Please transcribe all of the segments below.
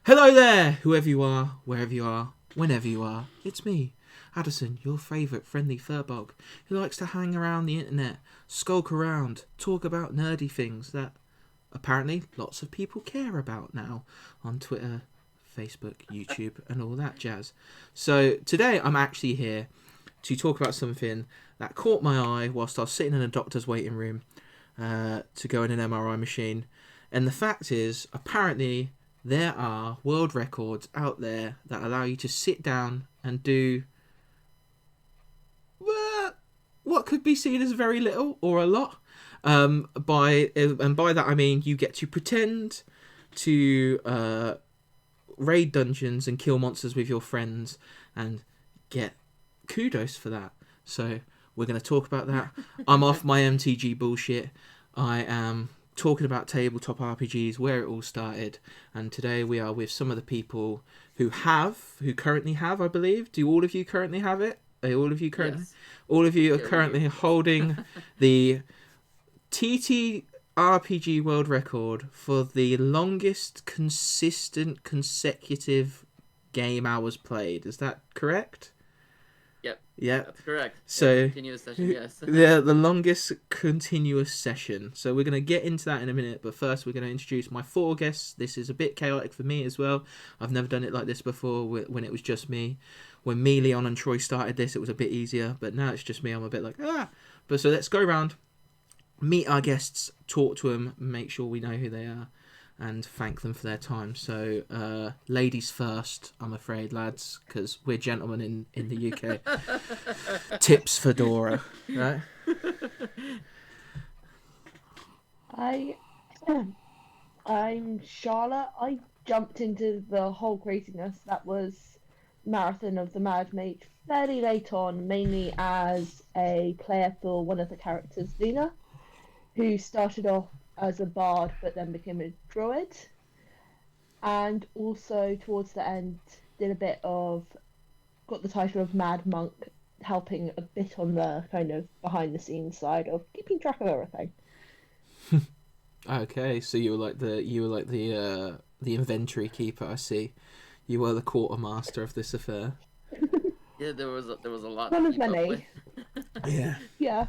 Hello there, whoever you are, wherever you are, whenever you are. It's me, Addison, your favourite friendly furbog, who likes to hang around the internet, skulk around, talk about nerdy things that apparently lots of people care about now on Twitter, Facebook, YouTube, and all that jazz. So today I'm actually here to talk about something that caught my eye whilst I was sitting in a doctor's waiting room to go in an MRI machine. And the fact is, apparently, there are world records out there that allow you to sit down and do what could be seen as very little or a lot. By that I mean you get to pretend to raid dungeons and kill monsters with your friends and get kudos for that. So we're going to talk about that. I'm off my MTG bullshit. I am talking about tabletop RPGs, where it all started, and today we are with some of the people who currently have, I believe. Do all of you currently have it? Are all of you currently? Yes. All of you are currently holding the TTRPG world record for the longest consistent consecutive game hours played. Is that correct? Yep. Yeah. That's correct. So Continuous session, yes. the longest continuous session. So we're going to get into that in a minute, but first we're going to introduce my four guests. This is a bit chaotic for me as well. I've never done it like this before when it was just me. When me, Leon, and Troy started this, it was a bit easier, but now it's just me. I'm a bit like, But so let's go around, meet our guests, talk to them, make sure we know who they are, and thank them for their time. So, ladies first, I'm afraid, lads, because we're gentlemen in the UK. Tips for Dora, right? I'm Charlotte. I jumped into the whole craziness that was Marathon of the Mad Mage fairly late on, mainly as a player for one of the characters, Luna, who started off as a bard but then became a druid, and also towards the end got the title of Mad Monk, helping a bit on the kind of behind the scenes side of keeping track of everything. Okay, so you were like the inventory keeper. I see. You were the quartermaster of this affair. Yeah, there was a lot One to of keep up many. with. Yeah. Yeah,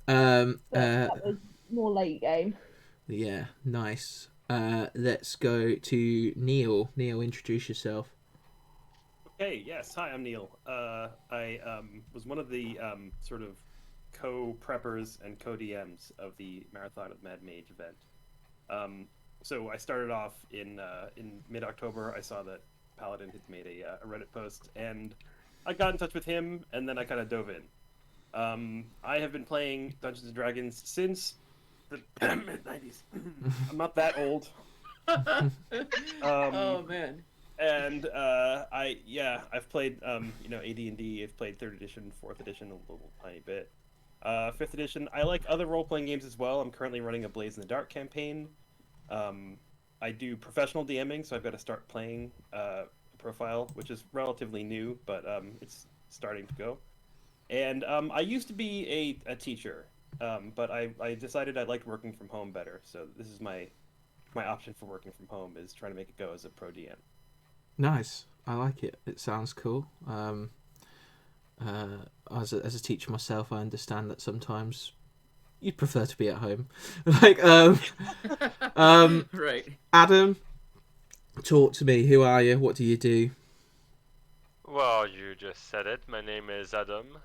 Um. but that was more late game. Yeah. Nice. Let's go to Neil. Neil, introduce yourself. Hey, yes. Hi, I'm Neil. I was one of the sort of co-preppers and co-DMs of the Marathon of Mad Mage event. So I started off in mid-October. I saw that Paladin had made a Reddit post, and I got in touch with him, and then I kind of dove in. I have been playing Dungeons and Dragons since the mid-90s. I'm not that old. Oh man. And I've played AD&D. I've played third edition, fourth edition a little tiny bit. Fifth edition. I like other role playing games as well. I'm currently running a Blaze in the Dark campaign. I do professional DMing, so I've got to start playing profile, which is relatively new, but it's starting to go. And I used to be a teacher, but I decided I liked working from home better. So this is my option for working from home is trying to make it go as a pro DM. Nice. I like it. It sounds cool. As a teacher myself, I understand that sometimes you'd prefer to be at home. Like, Right. Adam, talk to me. Who are you? What do you do? Well, you just said it. My name is Adam.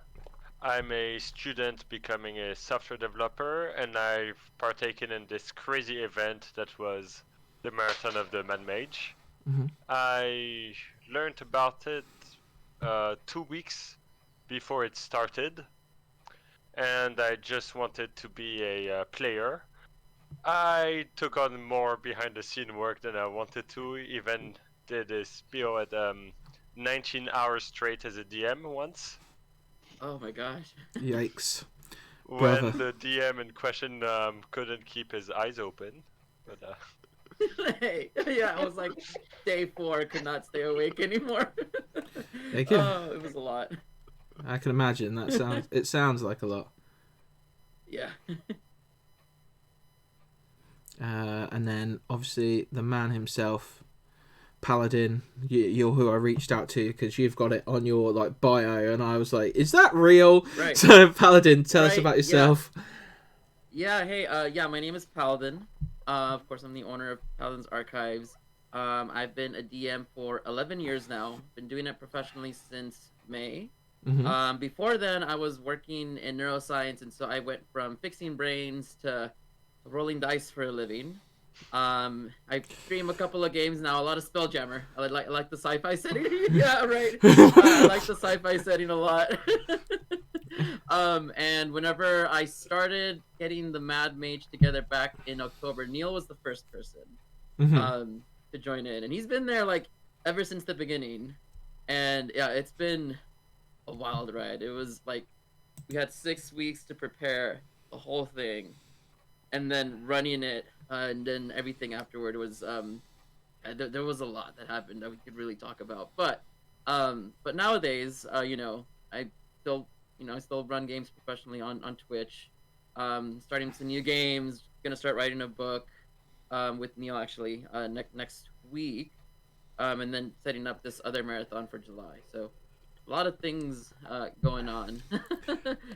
I'm a student becoming a software developer, and I've partaken in this crazy event that was the Marathon of the Mad Mage. Mm-hmm. I learned about it 2 weeks before it started, and I just wanted to be a player. I took on more behind the scene work than I wanted to, even did a spiel at 19 hours straight as a DM once. Oh my gosh. Yikes. When Brother. the DM in question couldn't keep his eyes open. But Hey, yeah, I was like day 4, could not stay awake anymore. Okay. Oh, it was a lot. I can imagine. It sounds like a lot. Yeah. And then obviously the man himself, Paladin, you're who I reached out to because you've got it on your like bio, and I was like, is that real? Right. So Paladin, tell us Right, about yourself. Yeah, hey, yeah, my name is Paladin. Of course, I'm the owner of Paladin's Archives. I've been a DM for 11 years now. Been doing it professionally since May. Mm-hmm. Before then, I was working in neuroscience, and so I went from fixing brains to rolling dice for a living. I stream a couple of games now, a lot of Spelljammer. I like the sci-fi setting. Yeah, right. I like the sci-fi setting a lot. And whenever I started getting the Mad Mage together back in October, Neil was the first person Mm-hmm. to join in, and he's been there like ever since the beginning. And yeah, it's been a wild ride. It was like we had 6 weeks to prepare the whole thing, and then running it, and then everything afterward was there was a lot that happened that we could really talk about. But nowadays, I still I still run games professionally on Twitch. Starting some new games. Gonna start writing a book with Neil actually next week, and then setting up this other marathon for July. So a lot of things going on in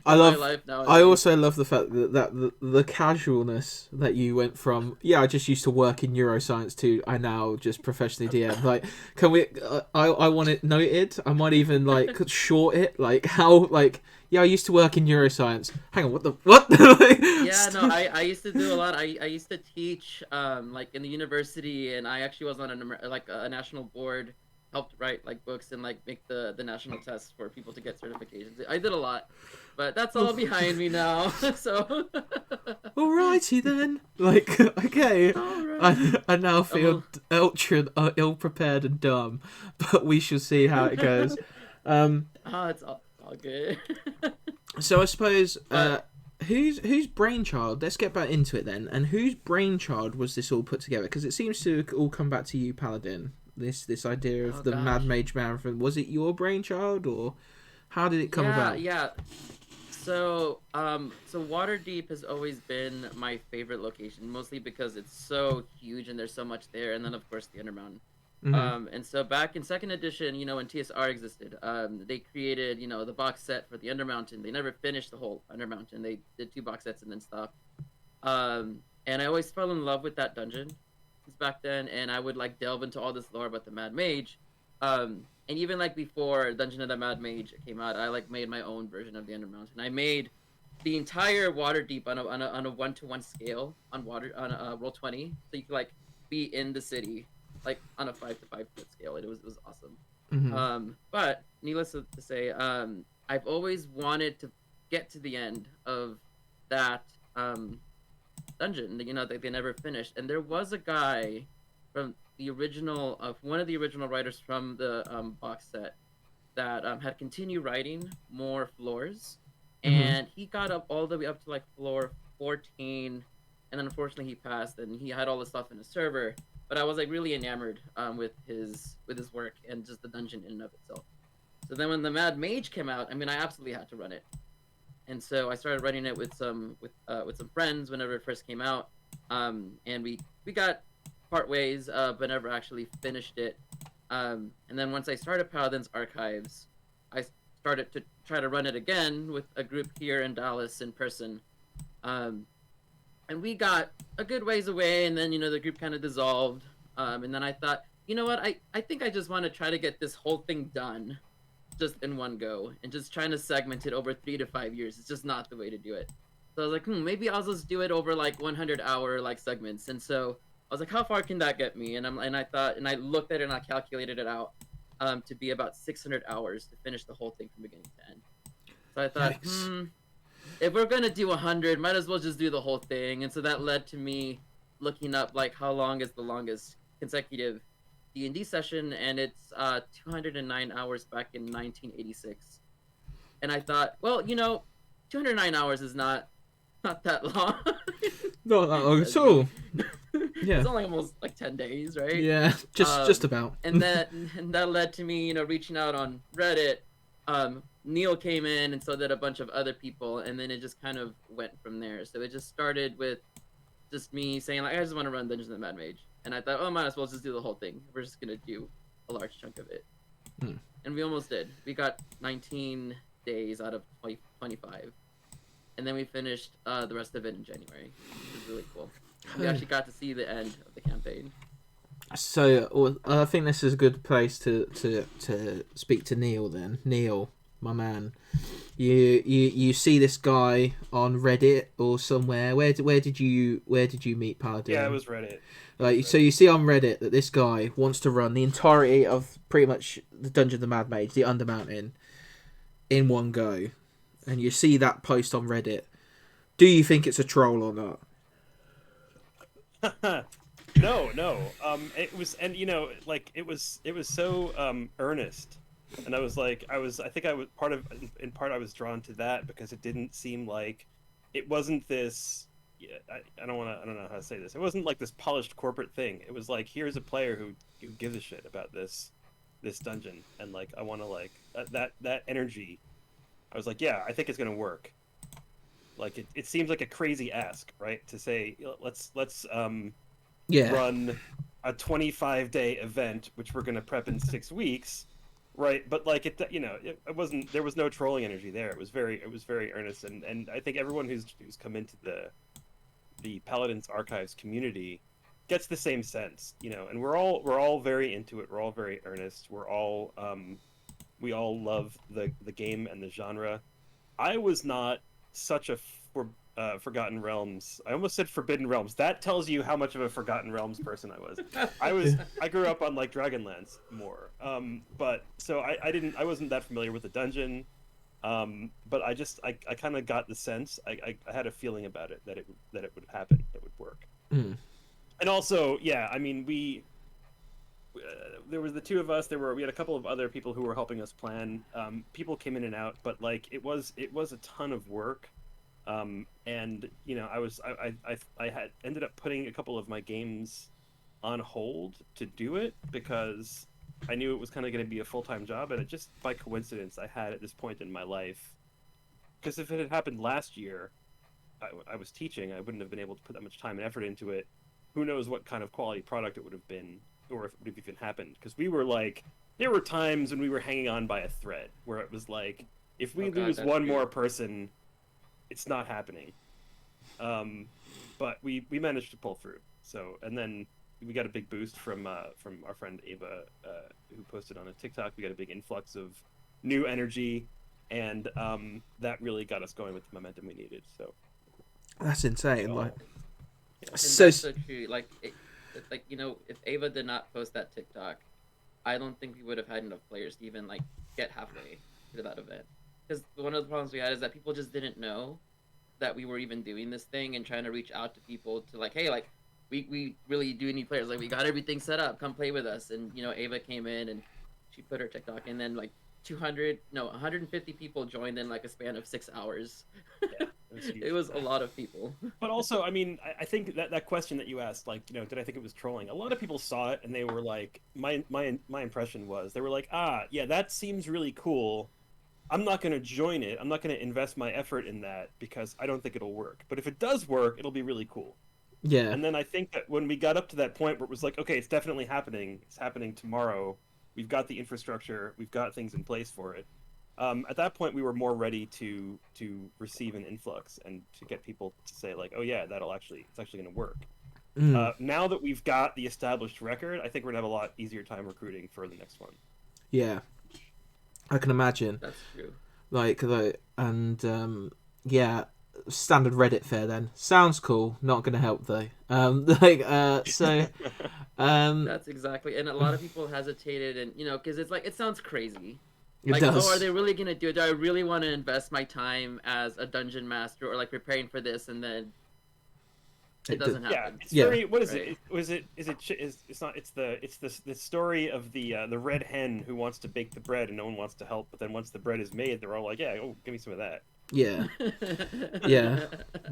I my love. life nowadays. I also love the fact that the casualness that you went from. Yeah, I just used to work in neuroscience to I now just professionally DM. Like, can we? I want it noted. I might even like short it. Like how like. Yeah, I used to work in neuroscience. Hang on, what? Yeah, no, I used to do a lot. I used to teach like in the university, and I actually was on a national board, helped write like books and like make the national tests for people to get certifications. I did a lot, but that's all behind me now. So Alrighty then. Like, okay, Alright. I now feel ultra ill prepared and dumb, but we shall see how it goes. It's all good. So I suppose But- whose brainchild? Let's get back into it then. And whose brainchild was this all put together? Because it seems to all come back to you, Paladin. This idea of the gosh. Mad Mage Marathon. Was it your brainchild, or how did it come about? Yeah. So Waterdeep has always been my favorite location, mostly because it's so huge and there's so much there, and then of course the Undermountain. Mhm. And so back in second edition, when TSR existed, they created, the box set for the Undermountain. They never finished the whole Undermountain. They did 2 box sets and then stopped. And I always fell in love with that dungeon since back then, and I would like delve into all this lore about the Mad Mage. And even like before Dungeon of the Mad Mage came out, I like made my own version of the Undermountain. I made the entire Waterdeep on a 1-to-1 scale on Roll20, so you could like be in the city like on a 5-to-5 foot scale. It was awesome. Mhm. But needless to say, I've always wanted to get to the end of that dungeon. They never finished. And there was a guy from the original one of the original writers from the box set that had continued writing more floors, and he got up all the way up to like floor 14, and then unfortunately he passed, and he had all the stuff in his server. But I was like really enamored with his work and just the dungeon in and of itself. So then when the Mad Mage came out, I mean, I absolutely had to run it, and so I started running it with some friends whenever it first came out, and we got part ways, but never actually finished it. And then once I started Paladin's Archives, I started to try to run it again with a group here in Dallas in person. And we got a good ways away, and then the group kind of dissolved. And then I thought, you know what, I think I just want to try to get this whole thing done just in one go, and just trying to segment it over 3 to 5 years. It's just not the way to do it. So I was like, maybe I'll just do it over like 100-hour like segments. And so I was like, how far can that get me? And I thought, and I looked at it and I calculated it out to be about 600 hours to finish the whole thing from beginning to end. So I thought, if we're gonna do 100, might as well just do the whole thing. And so that led to me looking up like how long is the longest consecutive D&D session, and it's 209 hours back in 1986. And I thought, well, 209 hours is not that long. Not that long at all. Yeah. It's only almost like 10 days, right? Yeah, just about. and that led to me, reaching out on Reddit. Neil came in, and so did a bunch of other people, and then it just kind of went from there. So it just started with just me saying like, I just want to run Dungeons of the Mad Mage, and I thought, oh, might as well just do the whole thing. We're just gonna do a large chunk of it, Hmm. and we almost did. We got 19 days out of 25, and then we finished the rest of it in January, which was really cool. We actually got to see the end of the campaign. So I think this is a good place to speak to Neil then. Neil, my man, you see this guy on Reddit or somewhere. Where did you meet Paladin? Yeah, it was Reddit. So you see on Reddit that this guy wants to run the entirety of pretty much the Dungeon of the Mad Mage, the Undermountain, in one go, and you see that post on Reddit. Do you think it's a troll or not? No. It was, and like it was so earnest, and I was like, I think I was in part I was drawn to that because it didn't seem like it wasn't this. Yeah, I don't know how to say this. It wasn't like this polished corporate thing. It was like, here's a player who gives a shit about this dungeon, and like I want to like that energy. I was like, yeah, I think it's gonna work. Like it seems like a crazy ask, right? To say let's run a 25-day event, which we're gonna prep in 6 weeks, right? But like it wasn't. There was no trolling energy there. It was very earnest, and I think everyone who's come into the Paladin's Archives community gets the same sense, and we're all very into it. We're all very earnest. We all love the game and the genre. I was not such a Forgotten Realms. I almost said Forbidden Realms. That tells you how much of a Forgotten Realms person I was. I grew up on like Dragonlance more. But so I wasn't that familiar with the dungeon. But I kind of got the sense. I had a feeling about it that it would happen. It would work. Mm. And also, yeah, I mean, there was the two of us. We had a couple of other people who were helping us plan. People came in and out, but like it was a ton of work. And I had ended up putting a couple of my games on hold to do it because I knew it was kind of going to be a full-time job, and it just by coincidence I had at this point in my life. Because if it had happened last year, I was teaching. I wouldn't have been able to put that much time and effort into it. Who knows what kind of quality product it would have been, or if it would have even happened. Because we were like, there were times when we were hanging on by a thread, where it was like, if we lose one more person, it's not happening. But we managed to pull through. So, and then we got a big boost from our friend Ava, who posted on a TikTok. We got a big influx of new energy, and that really got us going with the momentum we needed. So that's insane. Like, that's so true. Like, if Ava did not post that TikTok, I don't think we would have had enough players to even like get halfway to that event. Because one of the problems we had is that people just didn't know that we were even doing this thing and trying to reach out to people to like, hey, like, we really do need players. Like, we got everything set up. Come play with us. And, Ava came in and she put her TikTok, and then like 150 people joined in like a span of 6 hours. Yeah, it was a lot of people. But also, I mean, I think that question that you asked, like, did I think it was trolling? A lot of people saw it and they were like, my impression was, they were like, yeah, that seems really cool. I'm not going to join it. I'm not going to invest my effort in that because I don't think it'll work. But if it does work, it'll be really cool. Yeah. And then I think that when we got up to that point where it was like, okay, it's definitely happening. It's happening tomorrow. We've got the infrastructure. We've got things in place for it. At that point, we were more ready to receive an influx and to get people to say like, oh yeah, it's actually going to work. Now that we've got the established record, I think we're going to have a lot easier time recruiting for the next one. Yeah. I can imagine. That's true. Like, yeah, standard Reddit fare then. Sounds cool. Not going to help though. That's exactly. And a lot of people hesitated, and because it's like it sounds crazy. It does. Oh, are they really going to do it? Do I really want to invest my time as a dungeon master or like preparing for this, and then it doesn't happen? It's very. What is it? It's not. It's the story of the red hen who wants to bake the bread and no one wants to help. But then once the bread is made, they're all like, "Yeah, give me some of that." Yeah. Yeah.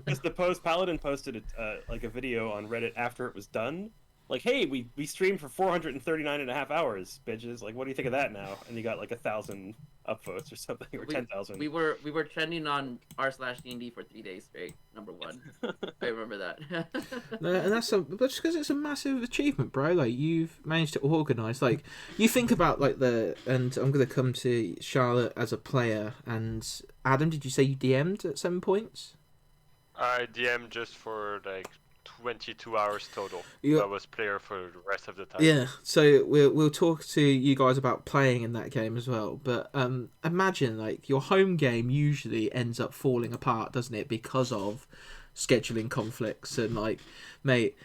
Because Paladin posted like a video on Reddit after it was done, like, hey, we streamed for 439.5 hours, bitches. Like, what do you think of that now? And you got like 1,000 upvotes or something, or 10,000. We were trending on r/D&D for 3 days straight. Number 1. I remember that. And that's just because it's a massive achievement, bro. Like, you've managed to organise. Like, you think about like and I'm gonna come to Charlotte as a player. And Adam, did you say you DM'd at 7 points? I DM just for like 22 hours total. Yeah. I was player for the rest of the time. Yeah, so we'll talk to you guys about playing in that game as well. But imagine, like, your home game usually ends up falling apart, doesn't it? Because of scheduling conflicts and, like, mate,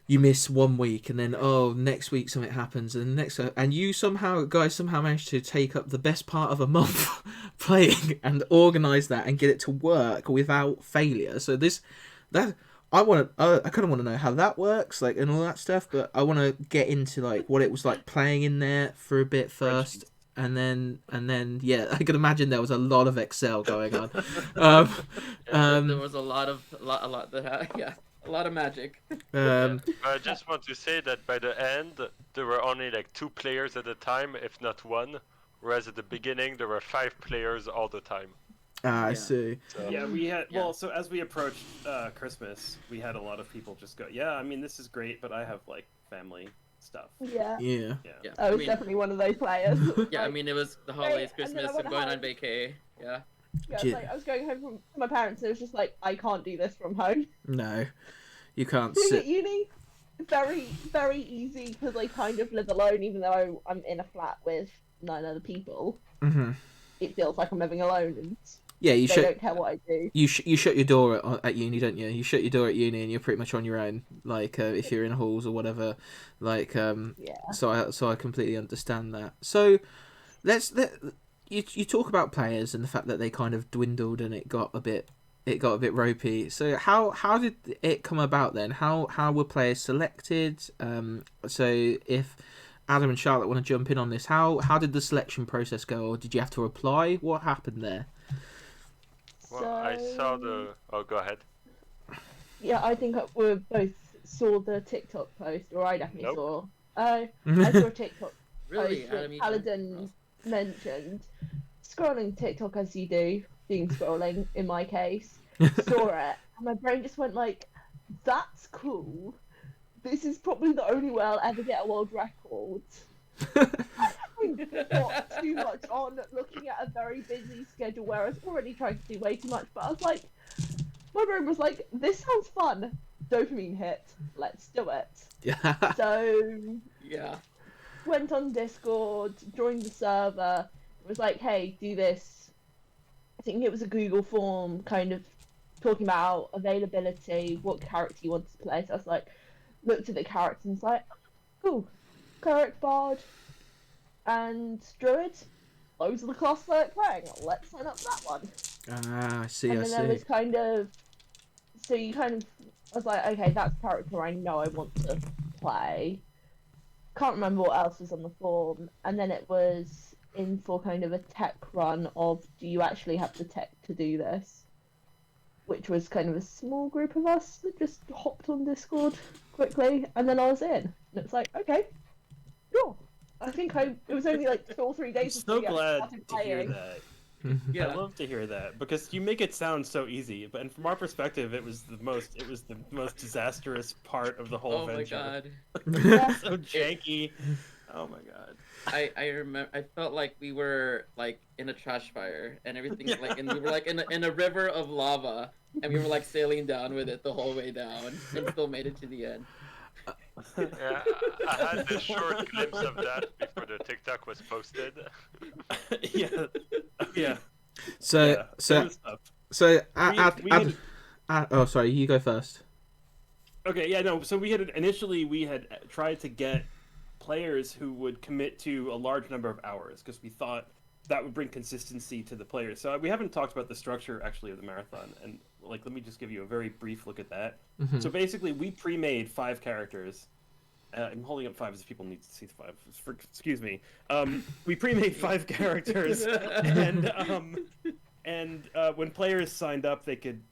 you miss 1 week and then next week something happens and you guys somehow managed to take up the best part of a month playing and organise that and get it to work without failure. So I kind of want to know how that works, like, and all that stuff, but I want to get into like what it was like playing in there for a bit first, and then yeah, I can imagine there was a lot of Excel going on. There was a lot of magic. I just want to say that by the end, there were only like 2 players at a time, if not 1, whereas at the beginning there were 5 players all the time. I see. So, yeah, we had so as we approached Christmas, we had a lot of people just go, yeah, I mean, this is great, but I have like family stuff. Yeah. I was definitely one of those players. Yeah, I mean, it was the holidays, Christmas, and going on vacay. Yeah. Yeah, I was going home from my parents, and it was just like, I can't do this from home. No, you can't Doing sit. at uni, very, very easy, because I kind of live alone, even though I'm in a flat with 9 other people. Mm-hmm. It feels like I'm living alone, and yeah, they don't care what I do. You shut your door at uni, don't you? You shut your door at uni, and you're pretty much on your own. Like if you're in halls or whatever. Like yeah. So I completely understand that. So you talk about players and the fact that they kind of dwindled and it got a bit ropey. So how did it come about then? How were players selected? So if Adam and Charlotte want to jump in on this, how did the selection process go, or did you have to apply? What happened there? Well, I saw the... Oh, go ahead. Yeah, I think we both saw the TikTok post, or I definitely saw. I saw a TikTok Really? post that Paladin mentioned. Scrolling TikTok as you do, doom scrolling in my case, saw it, and my brain just went like, that's cool. This is probably the only way I'll ever get a world record. I haven't got too much on looking at a very busy schedule where I was already trying to do way too much, but I was like, my brain was like, this sounds fun. Dopamine hit. Let's do it. Yeah. So, Yeah. went on Discord, joined the server, was like, hey, do this. I think it was a Google form kind of talking about availability, what character you wanted to play. So I was like, looked at the characters and was like, cool. Cleric, Bard, and Druid. Those are the classes I like playing. Let's sign up for that one. Ah, I see. And then there was kind of, so you kind of, I was like, okay, that's a character I know I want to play. Can't remember what else was on the form. And then it was in for kind of a tech run of, do you actually have the tech to do this? Which was kind of a small group of us that just hopped on Discord quickly, and then I was in. And it's like, okay, sure. I think it was only like 2 or 3 days. So glad to hear playing. that. Yeah. I love to hear that because you make it sound so easy, but and from our perspective, it was the most disastrous part of the whole venture. Oh my god. So janky. Oh my god. I remember. I felt like we were like in a trash fire and everything, like, and we were like in a river of lava, and we were like sailing down with it the whole way down, and still made it to the end. Yeah, I had this short glimpse of that before the TikTok was posted. Yeah. So oh, sorry, you go first. Okay, yeah, no. So we had tried to get players who would commit to a large number of hours because we thought that would bring consistency to the players. So we haven't talked about the structure actually of the marathon, and like let me just give you a very brief look at that. Mm-hmm. So basically, we pre-made 5 characters. I'm holding up 5 as people need to see the 5. Excuse me. We pre-made 5 characters, and when players signed up, they could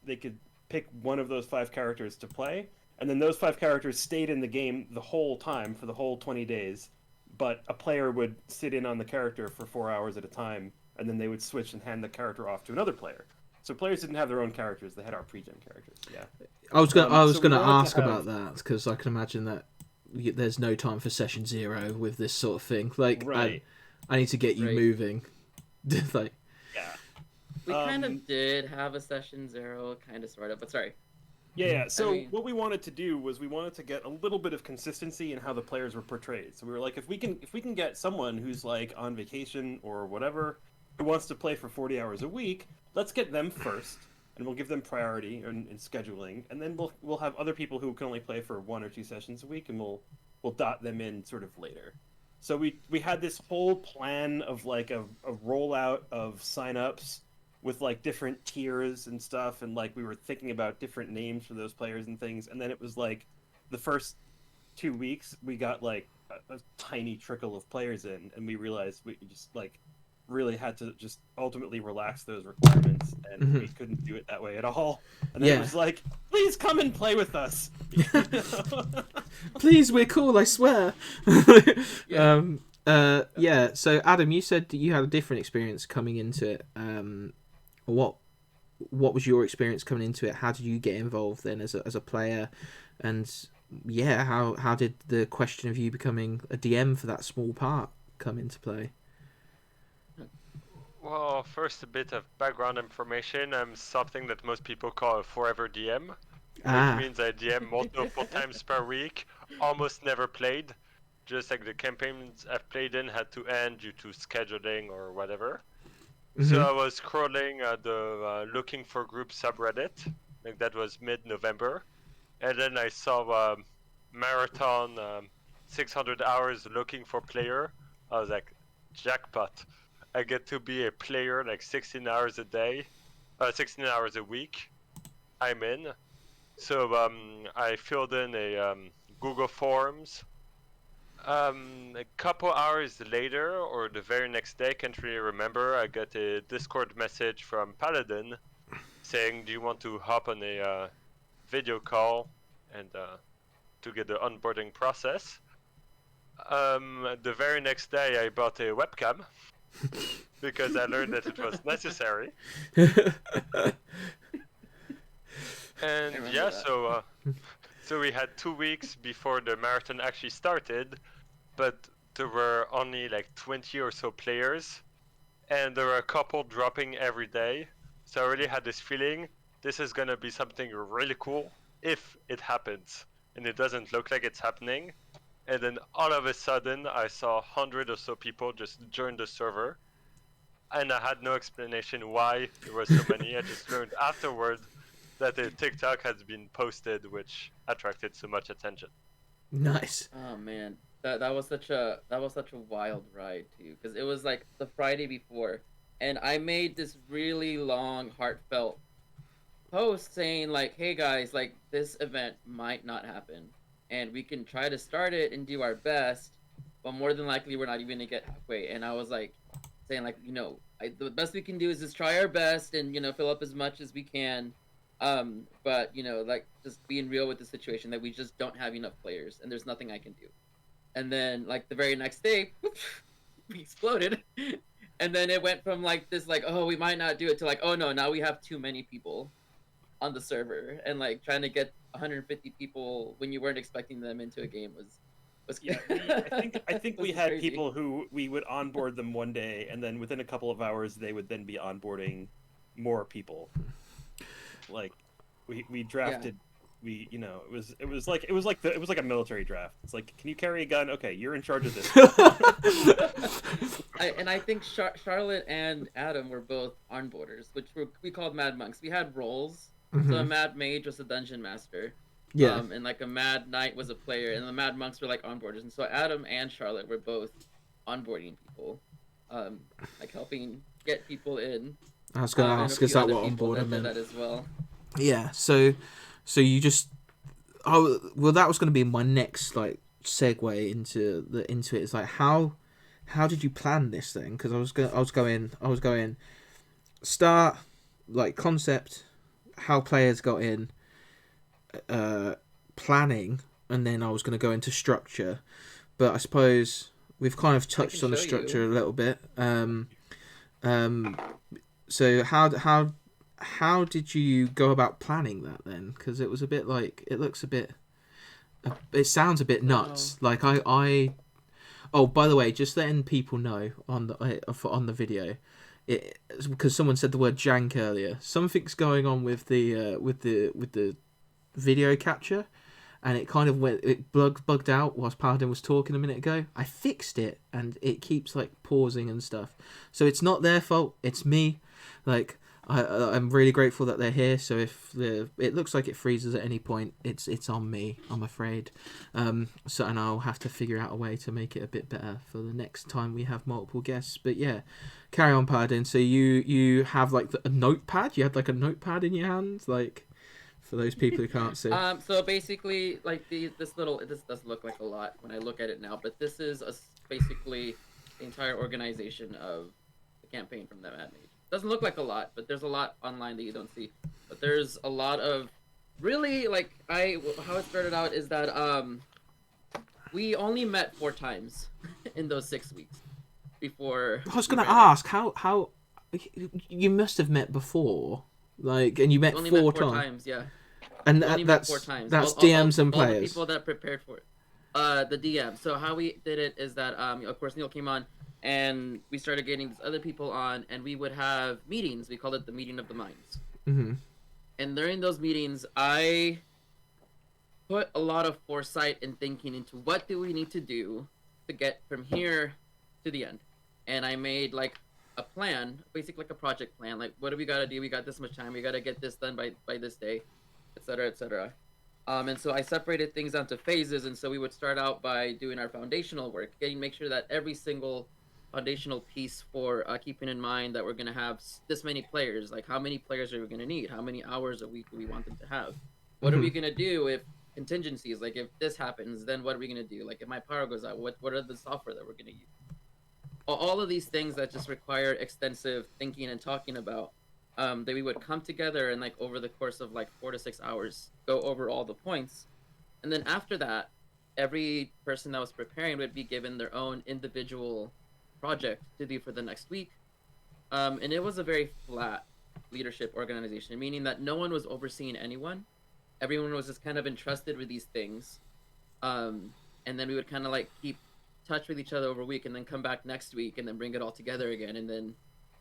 pick one of those 5 characters to play. and then those 5 characters stayed in the game the whole time for the whole 20 days, but a player would sit in on the character for 4 hours at a time, and then they would switch and hand the character off to another player. So players didn't have their own characters; they had our pre-gen characters. Yeah. I was gonna So we wanted to ask have- about that because I can imagine that there's no time for session 0 with this sort of thing. Like, Right. I need to get you Right. moving. Like, Yeah. We kind of did have a session 0, kind of, sort of, but sorry. Yeah. So mean- what we wanted to do was we wanted to get a little bit of consistency in how the players were portrayed. So we were like, if we can get someone who's like on vacation or whatever, who wants to play for 40 hours a week, let's get them first, and we'll give them priority in scheduling, and then we'll have other people who can only play for 1 or 2 sessions a week, and we'll dot them in sort of later. So we had this whole plan of like a rollout of signups with like different tiers and stuff, and like we were thinking about different names for those players and things, and then it was like the first 2 weeks we got like a tiny trickle of players in, and we realized we just like really had to just ultimately relax those requirements, and we couldn't do it that way at all. And then it was like, please come and play with us. please, we're cool, I swear. Yeah. So Adam, you said that you had a different experience coming into it. What was your experience coming into it? How did you get involved then as a player? And yeah, how did the question of you becoming a DM for that small part come into play? Well, first a bit of background information. I'm something that most people call a forever DM, which means I DM multiple times per week, almost never played. Just like the campaigns I've played in had to end due to scheduling or whatever. So I was scrolling the looking for group subreddit, like that was mid-November, and then I saw marathon 600 hours looking for player. I was like, jackpot. I get to be a player like 16 hours a day, 16 hours a week. I'm in. So I filled in a Google Forms. A couple hours later, or the very next day, can't really remember, I got a Discord message from Paladin saying, do you want to hop on a video call and to get the onboarding process? The very next day I bought a webcam because I learned that it was necessary. And yeah, so we had 2 weeks before the marathon actually started, but there were only like 20 or so players, and there were a couple dropping every day. So I really had this feeling this is gonna be something really cool if it happens, and it doesn't look like it's happening. And then all of a sudden, I saw 100 or so people just join the server, and I had no explanation why there were so many. I just learned afterward that a TikTok has been posted, which attracted so much attention. Nice. Oh man, that was such a wild ride too, because it was like the Friday before, and I made this really long, heartfelt post saying like, "Hey guys, like this event might not happen, and we can try to start it and do our best, but more than likely we're not even gonna get halfway." And I was like, saying like, the best we can do is just try our best and fill up as much as we can. But like just being real with the situation that we just don't have enough players and there's nothing I can do. And then like the very next day, we exploded. And then it went from like this like, oh, we might not do it to like, oh no, now we have too many people on the server, and like trying to get 150 people when you weren't expecting them into a game was yeah. I think we had crazy people who we would onboard them one day, and then within a couple of hours they would then be onboarding more people. Like we drafted, it was like a military draft. It's like, can you carry a gun? Okay, you're in charge of this. I think Charlotte and Adam were both onboarders, which we called Mad Monks. We had roles. So a Mad Mage was a dungeon master. Yeah. And like a Mad Knight was a player, and the Mad Monks were like onboarders. And so Adam and Charlotte were both onboarding people, like helping get people in. I was going to ask, is that what onboarding meant? That as well. Yeah. So you just that was going to be my next like segue into it. It's like how did you plan this thing? Because I was going start like concept, how players got in, planning, and then I was going to go into structure. But I suppose we've kind of touched on the structure a little bit. So how did you go about planning that then? Because it was a bit like, it sounds a bit nuts. Like oh, by the way, just letting people know on the video, because someone said the word jank earlier. Something's going on with the video capture, and it kind of bugged out whilst Paladin was talking a minute ago. I fixed it, and it keeps like pausing and stuff. So it's not their fault. It's me. Like, I'm really grateful that they're here. So if it looks like it freezes at any point, it's on me, I'm afraid. And I'll have to figure out a way to make it a bit better for the next time we have multiple guests. But yeah, carry on, Paladin. So you have like a notepad. You had like a notepad in your hand, like, for those people who can't see. So basically, like this does look like a lot when I look at it now, but this is basically the entire organization of the campaign from that Mad Mage. Doesn't look like a lot, but there's a lot online that you don't see. But there's a lot of really, like, how it started out is that we only met 4 times in those 6 weeks before. I was gonna ask how you must have met before, like, and you met only 4 met 4 times. times, yeah. And that's 4 times. That's DMs and players. All the people that prepared for it. The DM. So how we did it is that of course Neil came on, and we started getting these other people on, and we would have meetings. We called it the meeting of the minds. Mm-hmm. And during those meetings, I put a lot of foresight and thinking into what do we need to do to get from here to the end. And I made like a plan, basically like a project plan. Like, what do we got to do? We got this much time. We got to get this done by this day, etc., etc. And so I separated things onto phases. And so we would start out by doing our foundational work, make sure that every single foundational piece for keeping in mind that we're going to have this many players. Like, how many players are we going to need? How many hours a week do we want them to have? What are we going to do if contingencies, like if this happens, then what are we going to do? Like, if my power goes out, what are the software that we're going to use? All of these things that just require extensive thinking and talking about, that we would come together and, like, over the course of like 4 to 6 hours, go over all the points. And then after that, every person that was preparing would be given their own individual project to do for the next week. And it was a very flat leadership organization, meaning that no one was overseeing anyone. Everyone was just kind of entrusted with these things. And then we would kind of like keep touch with each other over a week, and then come back next week and then bring it all together again, and then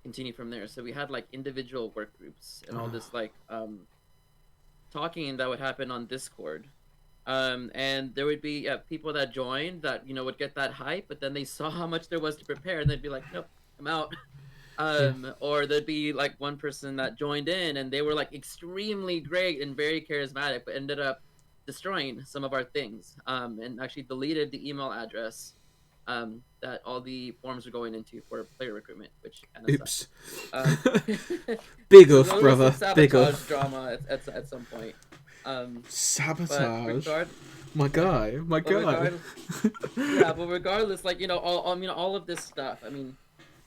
continue from there. So we had like individual work groups and all this like talking that would happen on Discord. And there would be people that joined that, would get that hype, but then they saw how much there was to prepare, and they'd be like, nope, I'm out. Or there'd be like one person that joined in, and they were like extremely great and very charismatic, but ended up destroying some of our things, and actually deleted the email address that all the forms were going into for player recruitment, which kind of oops. Big so off, brother. Big off. Drama at some point. Sabotage. My guy. Yeah, but regardless, like, all of this stuff. I mean,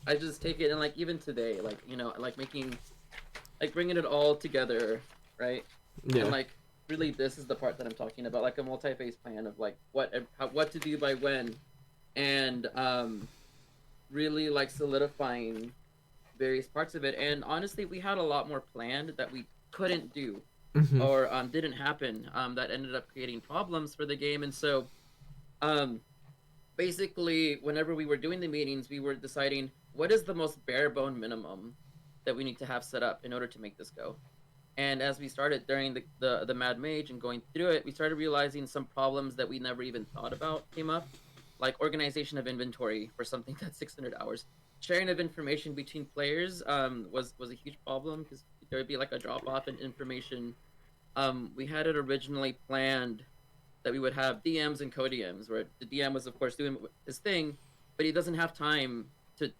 I just take it, and like even today, like, like making, like bringing it all together, right? Yeah. And like really, this is the part that I'm talking about, like a multi-phase plan of like what to do by when, and really like solidifying various parts of it. And honestly, we had a lot more planned that we couldn't do. Mm-hmm. Or didn't happen, that ended up creating problems for the game. And so basically, whenever we were doing the meetings, we were deciding what is the most bare bone minimum that we need to have set up in order to make this go. And as we started during the Mad Mage and going through it, we started realizing some problems that we never even thought about came up, like organization of inventory for something that's 600 hours. Sharing of information between players was a huge problem, because there would be like a drop off in information. We had it originally planned that we would have DMs and co-DMs, where the DM was of course doing his thing, but he doesn't have time to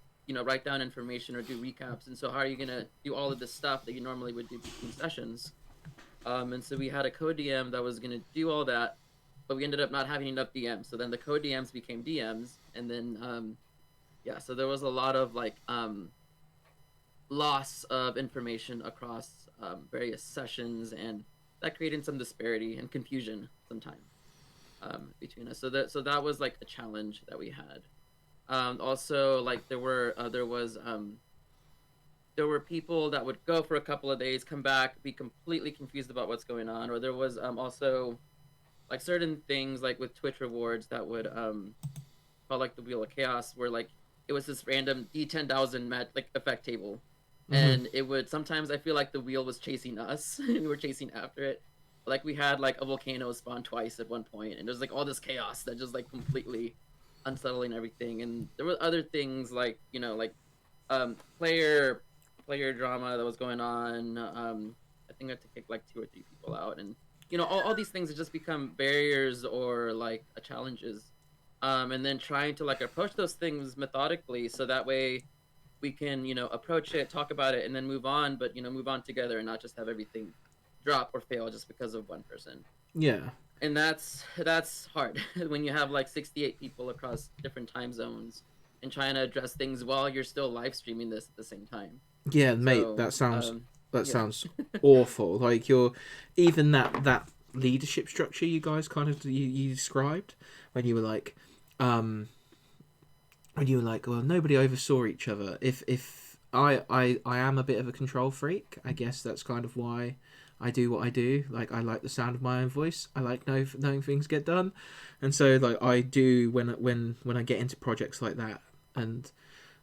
write down information or do recaps. And so how are you gonna do all of this stuff that you normally would do between sessions? And so we had a co-DM that was gonna do all that, but we ended up not having enough DMs. So then the co-DMs became DMs, and then so there was a lot of like loss of information across various sessions, and that created some disparity and confusion. some time between us. So that was like a challenge that we had. Also, like there were people that would go for a couple of days, come back, be completely confused about what's going on, or there was also like certain things like with Twitch rewards that would called like the Wheel of Chaos, where like it was this random D10,000 like effect table, and it would sometimes I feel like the wheel was chasing us and we were chasing after it. Like we had like a volcano spawn twice at one point, and there's like all this chaos that just like completely unsettling everything. And there were other things like like player drama that was going on. I think I had to kick like 2 or 3 people out, and all these things have just become barriers or like challenges. And then trying to like approach those things methodically, so that way we can approach it, talk about it, and then move on. But move on together and not just have everything drop or fail just because of one person. Yeah. And that's hard when you have like 68 people across different time zones and trying to address things while you're still live streaming this at the same time. Yeah, mate, So, that sounds yeah. sounds awful. Like you're even that leadership structure you guys kind of you described when you were like well, nobody oversaw each other. If I am a bit of a control freak, I guess that's kind of why I do what I do. Like I like the sound of my own voice. I like knowing things get done, and so like I do when I get into projects like that, and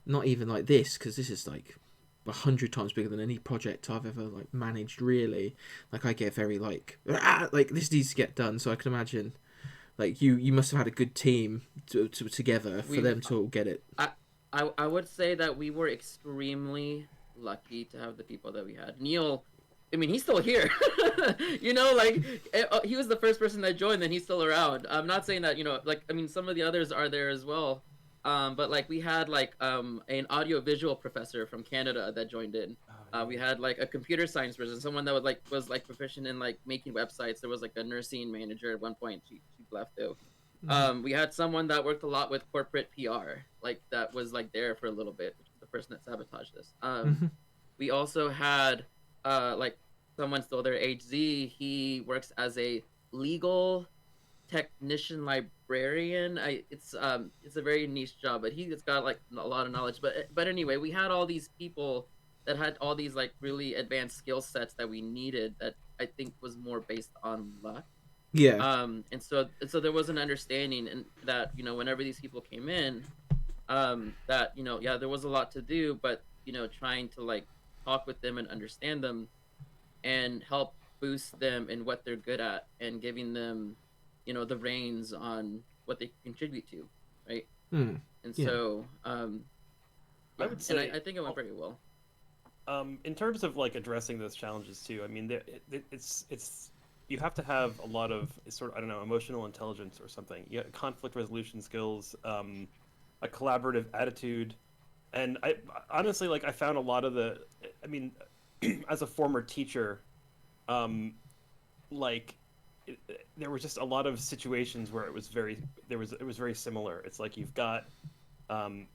not even like this, because this is like 100 times bigger than any project I've ever like managed. Really, like I get very like this needs to get done. So I can imagine, like you must have had a good team together for them to all get it. I would say that we were extremely lucky to have the people that we had. Neil, I mean, he's still here. Like he was the first person that joined, and he's still around. I'm not saying that like I mean some of the others are there as well. But like we had like an audio-visual professor from Canada that joined in. We had like a computer science person, someone that was proficient in like making websites. There was like a nursing manager at one point. She left though. We had someone that worked a lot with corporate PR, like that was like there for a little bit, which is the person that sabotaged this. We also had like someone still there, HZ. He works as a legal technician librarian. It's a very niche job, but he's got like a lot of knowledge. But anyway, we had all these people that had all these like really advanced skill sets that we needed, that I think was more based on luck. Yeah. And so there was an understanding, and that whenever these people came in, that there was a lot to do, but trying to like talk with them and understand them and help boost them in what they're good at, and giving them the reins on what they contribute to, right? And so I would say, I think it went pretty well. In terms of like addressing those challenges too, I mean, it's you have to have a lot of sort of, I don't know, emotional intelligence or something. You have conflict resolution skills, a collaborative attitude, and I honestly, like, I found a lot of I mean, as a former teacher, there were just a lot of situations where it was very similar. It's like you've got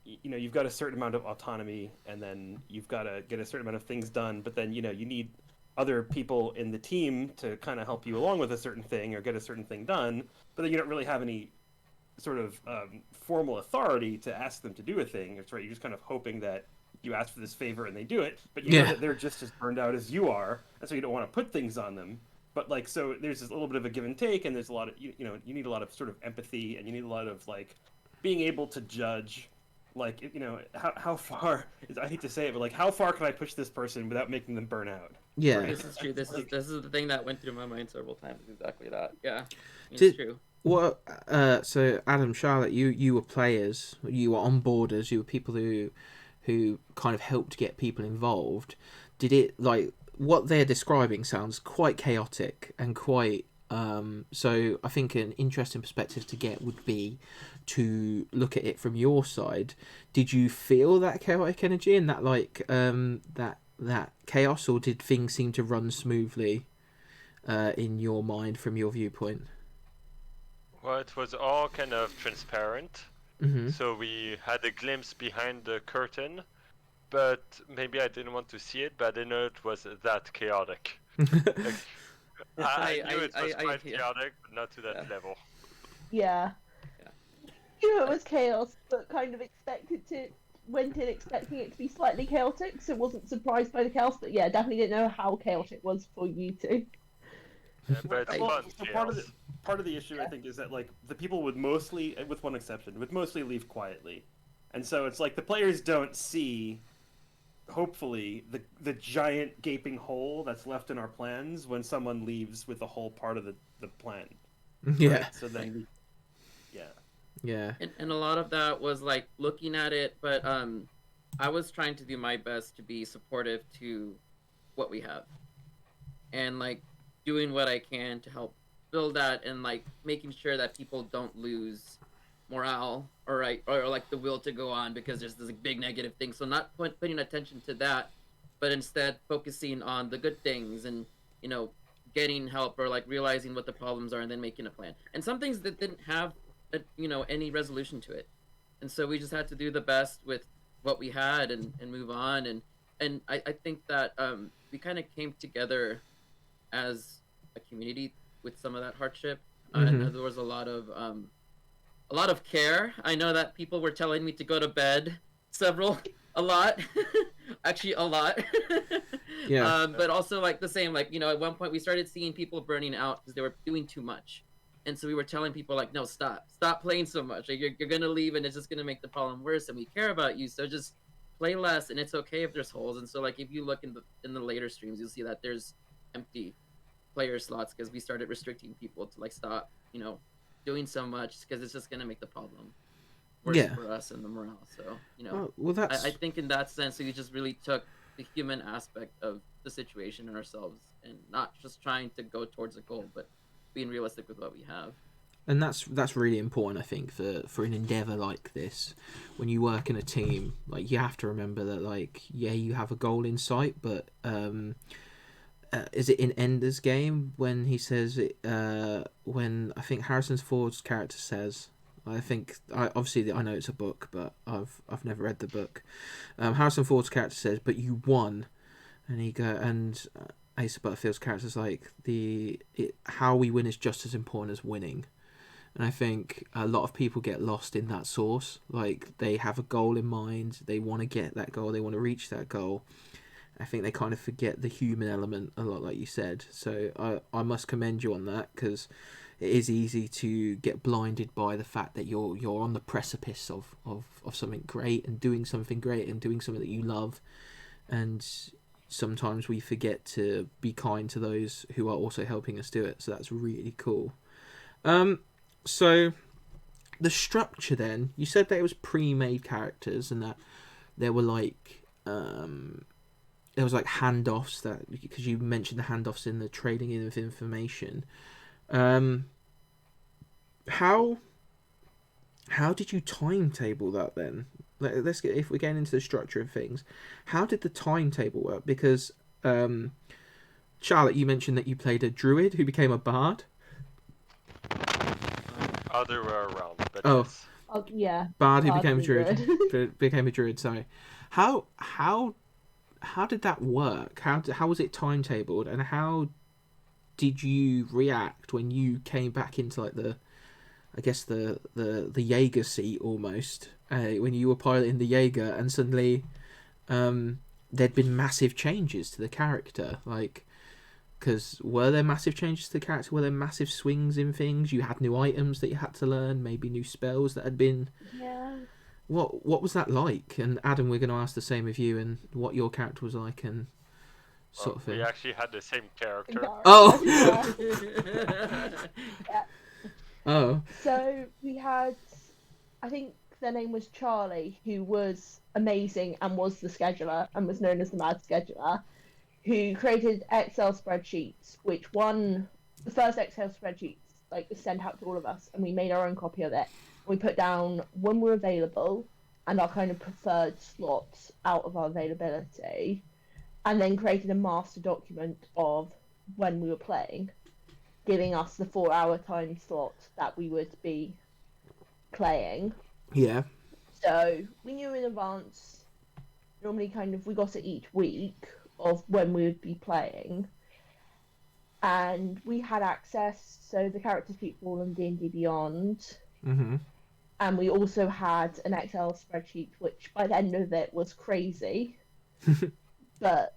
you've got a certain amount of autonomy, and then you've got to get a certain amount of things done, but then you need other people in the team to kind of help you along with a certain thing or get a certain thing done, but then you don't really have any sort of formal authority to ask them to do a thing. It's right, you're just kind of hoping that you ask for this favor and they do it, but you know that they're just as burned out as you are, and so you don't want to put things on them. But like, so there's this little bit of a give and take, and there's a lot of you need a lot of sort of empathy, and you need a lot of like being able to judge, like how far, I hate to say it, but like how far can I push this person without making them burn out? Yeah, right? This is true. This is the thing that went through my mind several times. Exactly that. Yeah, it's true. Well, so Adam, Charlotte, you were players, you were onboarders, you were people who kind of helped get people involved. Did it, like, what they're describing sounds quite chaotic and quite so I think an interesting perspective to get would be to look at it from your side. Did you feel that chaotic energy and that like that chaos, or did things seem to run smoothly in your mind from your viewpoint? Well, it was all kind of transparent, so we had a glimpse behind the curtain, but maybe I didn't want to see it, but I didn't know it was that chaotic. Like, I knew it was quite yeah. chaotic, but not to that level. Yeah. Yeah. Knew it was chaos, but kind of went in expecting it to be slightly chaotic, so wasn't surprised by the chaos. But yeah, definitely didn't know how chaotic it was for you two. But it's Well, fun so chaos. part of the issue I think is that like the people would mostly, with one exception, would mostly leave quietly, and so it's like the players don't see, hopefully, the giant gaping hole that's left in our plans when someone leaves with a whole part of the plan. Yeah. Right? So then, yeah. Yeah. And a lot of that was like looking at it, but I was trying to do my best to be supportive to what we have, and like doing what I can to help build that, and like making sure that people don't lose morale or like the will to go on because there's this big negative thing. So not putting attention to that, but instead focusing on the good things, and you know, getting help, or like realizing what the problems are and then making a plan. And some things that didn't have any resolution to it, and so we just had to do the best with what we had, and move on. And I think that we kind of came together as a community with some of that hardship. And Mhm. there was a lot of care. I know that people were telling me to go to bed a lot, actually a lot. Yeah. But also like the same, like at one point we started seeing people burning out because they were doing too much, and so we were telling people like, no, stop playing so much. Like, you're gonna leave, and it's just gonna make the problem worse. And we care about you, so just play less. And it's okay if there's holes. And so like if you look in the later streams, you'll see that there's empty player slots because we started restricting people to like stop doing so much, because it's just gonna make the problem worse Yeah. for us and the morale. So Oh, well, that's I think in that sense we just really took the human aspect of the situation and ourselves, and not just trying to go towards a goal, but being realistic with what we have. and that's really important, I think, for an endeavor like this. When you work in a team, like, you have to remember that, like, yeah, you have a goal in sight, but is it in Ender's Game when he says it? When I think Harrison Ford's character says, obviously I know it's a book, but I've never read the book. Harrison Ford's character says, "But you won," and Asa Butterfield's character's like, how we win is just as important as winning. And I think a lot of people get lost in that source. Like, they have a goal in mind, they want to get that goal, they want to reach that goal. I think they kind of forget the human element a lot, like you said. So I must commend you on that, because it is easy to get blinded by the fact that you're on the precipice of something great, and doing something great, and doing something that you love. And sometimes we forget to be kind to those who are also helping us do it. So that's really cool. So the structure then, you said that it was pre-made characters, and that there were like there was like handoffs, that because you mentioned the handoffs in the trading in of information. How did you timetable that then? Let's get, if we're getting into the structure of things, how did the timetable work? Because Charlotte, you mentioned that you played a druid who became a bard. Other way around, but Oh. yes. Oh yeah. Bard who Bard became a the druid. Became a druid. Sorry. How did that work? How was it timetabled, and how did you react when you came back into like the Jaeger seat almost, when you were piloting the Jaeger, and suddenly there'd been massive changes to the character? Like, because were there massive changes to the character? Were there massive swings in things? You had new items that you had to learn, maybe new spells that had been... Yeah. What was that like? And Adam, we're going to ask the same of you, and what your character was like, and sort of thing. We actually had the same character. Oh! Yeah. Oh. So we had, I think their name was Charlie, who was amazing and was the scheduler and was known as the Mad Scheduler, who created Excel spreadsheets, which the first Excel spreadsheets like was sent out to all of us, and we made our own copy of it. We put down when we're available and our kind of preferred slots out of our availability, and then created a master document of when we were playing, giving us the 4-hour time slot that we would be playing. Yeah. So we knew in advance, normally kind of we got it each week of when we would be playing. and we had access. So the character sheet for all on D&D Beyond, Mm-hmm. and we also had an Excel spreadsheet, which by the end of it was crazy, but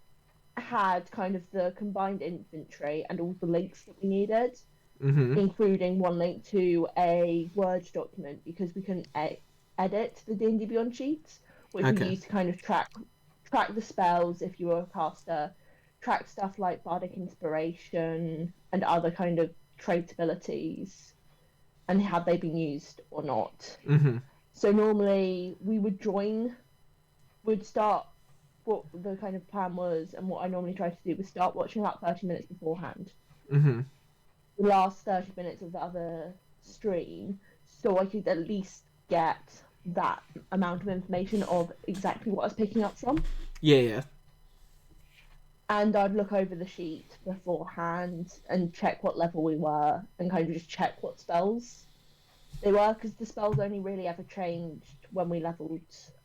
had kind of the combined inventory and all the links that we needed, Mm-hmm. including one link to a Word document because we couldn't edit the D&D Beyond sheets, which we Okay. used to kind of track the spells if you were a caster, track stuff like bardic inspiration and other kind of trait abilities, and had they been used or not. Mm-hmm. So normally would start. What the kind of plan was, and what I normally try to do was start watching about 30 minutes beforehand. Mm-hmm. The last 30 minutes of the other stream, so I could at least get that amount of information of exactly what I was picking up from. Yeah, yeah. And I'd look over the sheet beforehand and check what level we were, and kind of just check what spells they were, because the spells only really ever changed when we leveled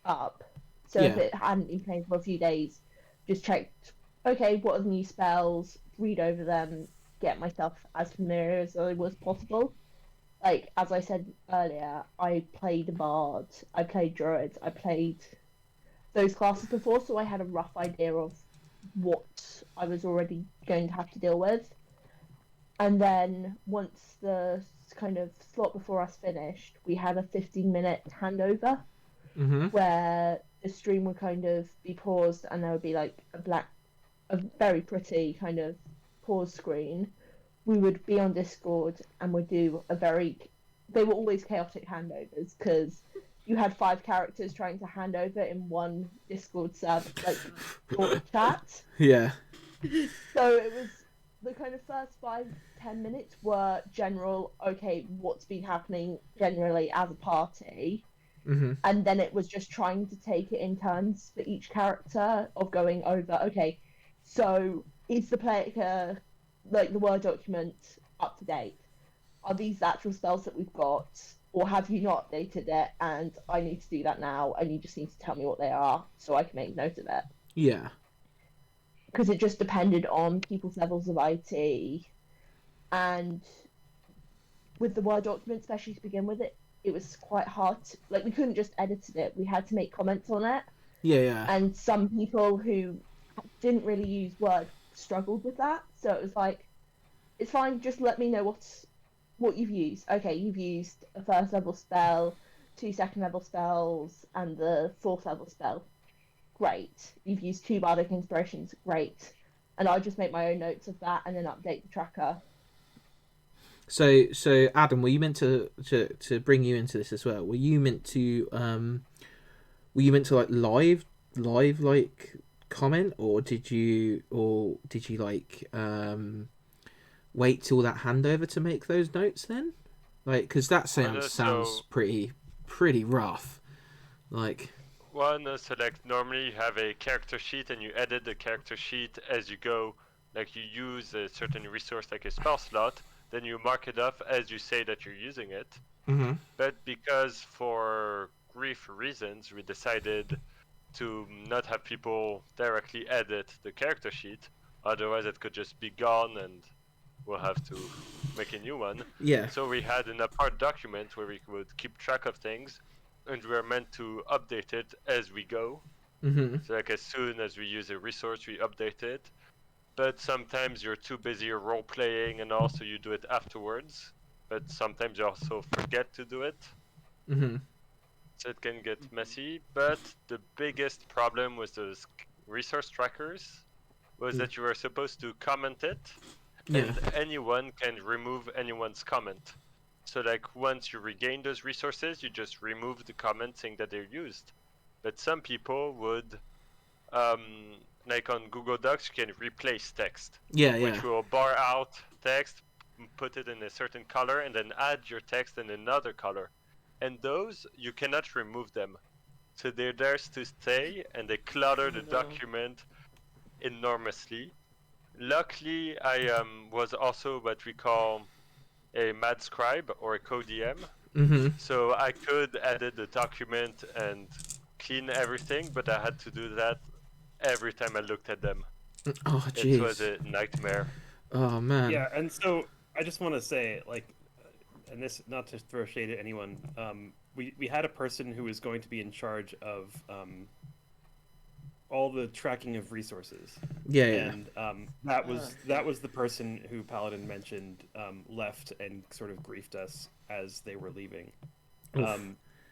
up. So if Yeah. it hadn't been playing for a few days, just checked, okay, what are the new spells, read over them, get myself as familiar as I was possible. Like, as I said earlier, I played a bard, I played druid, I played those classes before, so I had a rough idea of what I was already going to have to deal with. And then once the kind of slot before us finished, we had a 15-minute handover Mm-hmm. where the stream would kind of be paused and there would be like a very pretty kind of pause screen. We would be on Discord and would do they were always chaotic handovers because you had 5 characters trying to hand over in one Discord chat. Yeah. So it was the kind of first 5-10 minutes were general, okay, what's been happening generally as a party. Mm-hmm. And then it was just trying to take it in turns for each character of going over, okay, so is the player, like the Word document, up to date? Are these the actual spells that we've got? Or have you not updated it and I need to do that now and you just need to tell me what they are so I can make note of it? Yeah. Because it just depended on people's levels of IT. And with the Word document, especially to begin with, it was quite hard. Like, we couldn't just edit it. We had to make comments on it. Yeah, yeah. And some people who didn't really use Word struggled with that. So it was like, it's fine, just let me know what you've used. Okay, you've used a 1st level spell, 2 2nd level spells, and the 4th level spell. Great. You've used 2 bardic inspirations. Great. And I just make my own notes of that and then update the tracker. So Adam, were you meant to bring you into this as well? Were you meant to like live like comment, or did you like wait till that handover to make those notes then? Like, because that sounds pretty rough. Like, So like normally you have a character sheet and you edit the character sheet as you go. Like you use a certain resource like a spell slot, then you mark it up as you say that you're using it. mm-hmm. But because for grief reasons we decided to not have people directly edit the character sheet, otherwise it could just be gone and we'll have to make a new one. Yeah. So we had an apart document where we would keep track of things, and we are meant to update it as we go. Mm-hmm. So like as soon as we use a resource, we update it. But sometimes you're too busy role playing, and also you do it afterwards. But sometimes you also forget to do it. Mm-hmm. So it can get messy. But the biggest problem with those resource trackers was that you were supposed to comment it, and anyone can remove anyone's comment. So like once you regain those resources, you just remove the comment saying that they're used. But some people would, like on Google Docs, you can replace text. Which will bar out text, put it in a certain color, and then add your text in another color. And those, you cannot remove them. So they're there to stay, and they clutter the document enormously. Luckily, I was also what we call a mad scribe or a co-DM. Mm-hmm. So I could edit the document and clean everything, but I had to do that every time I looked at them. Oh, jeez. It was a nightmare. Oh man. Yeah, and so I just want to say, like, and this, not to throw shade at anyone, we had a person who was going to be in charge of all the tracking of resources, Yeah. and that was the person who Paladin mentioned left and sort of griefed us as they were leaving.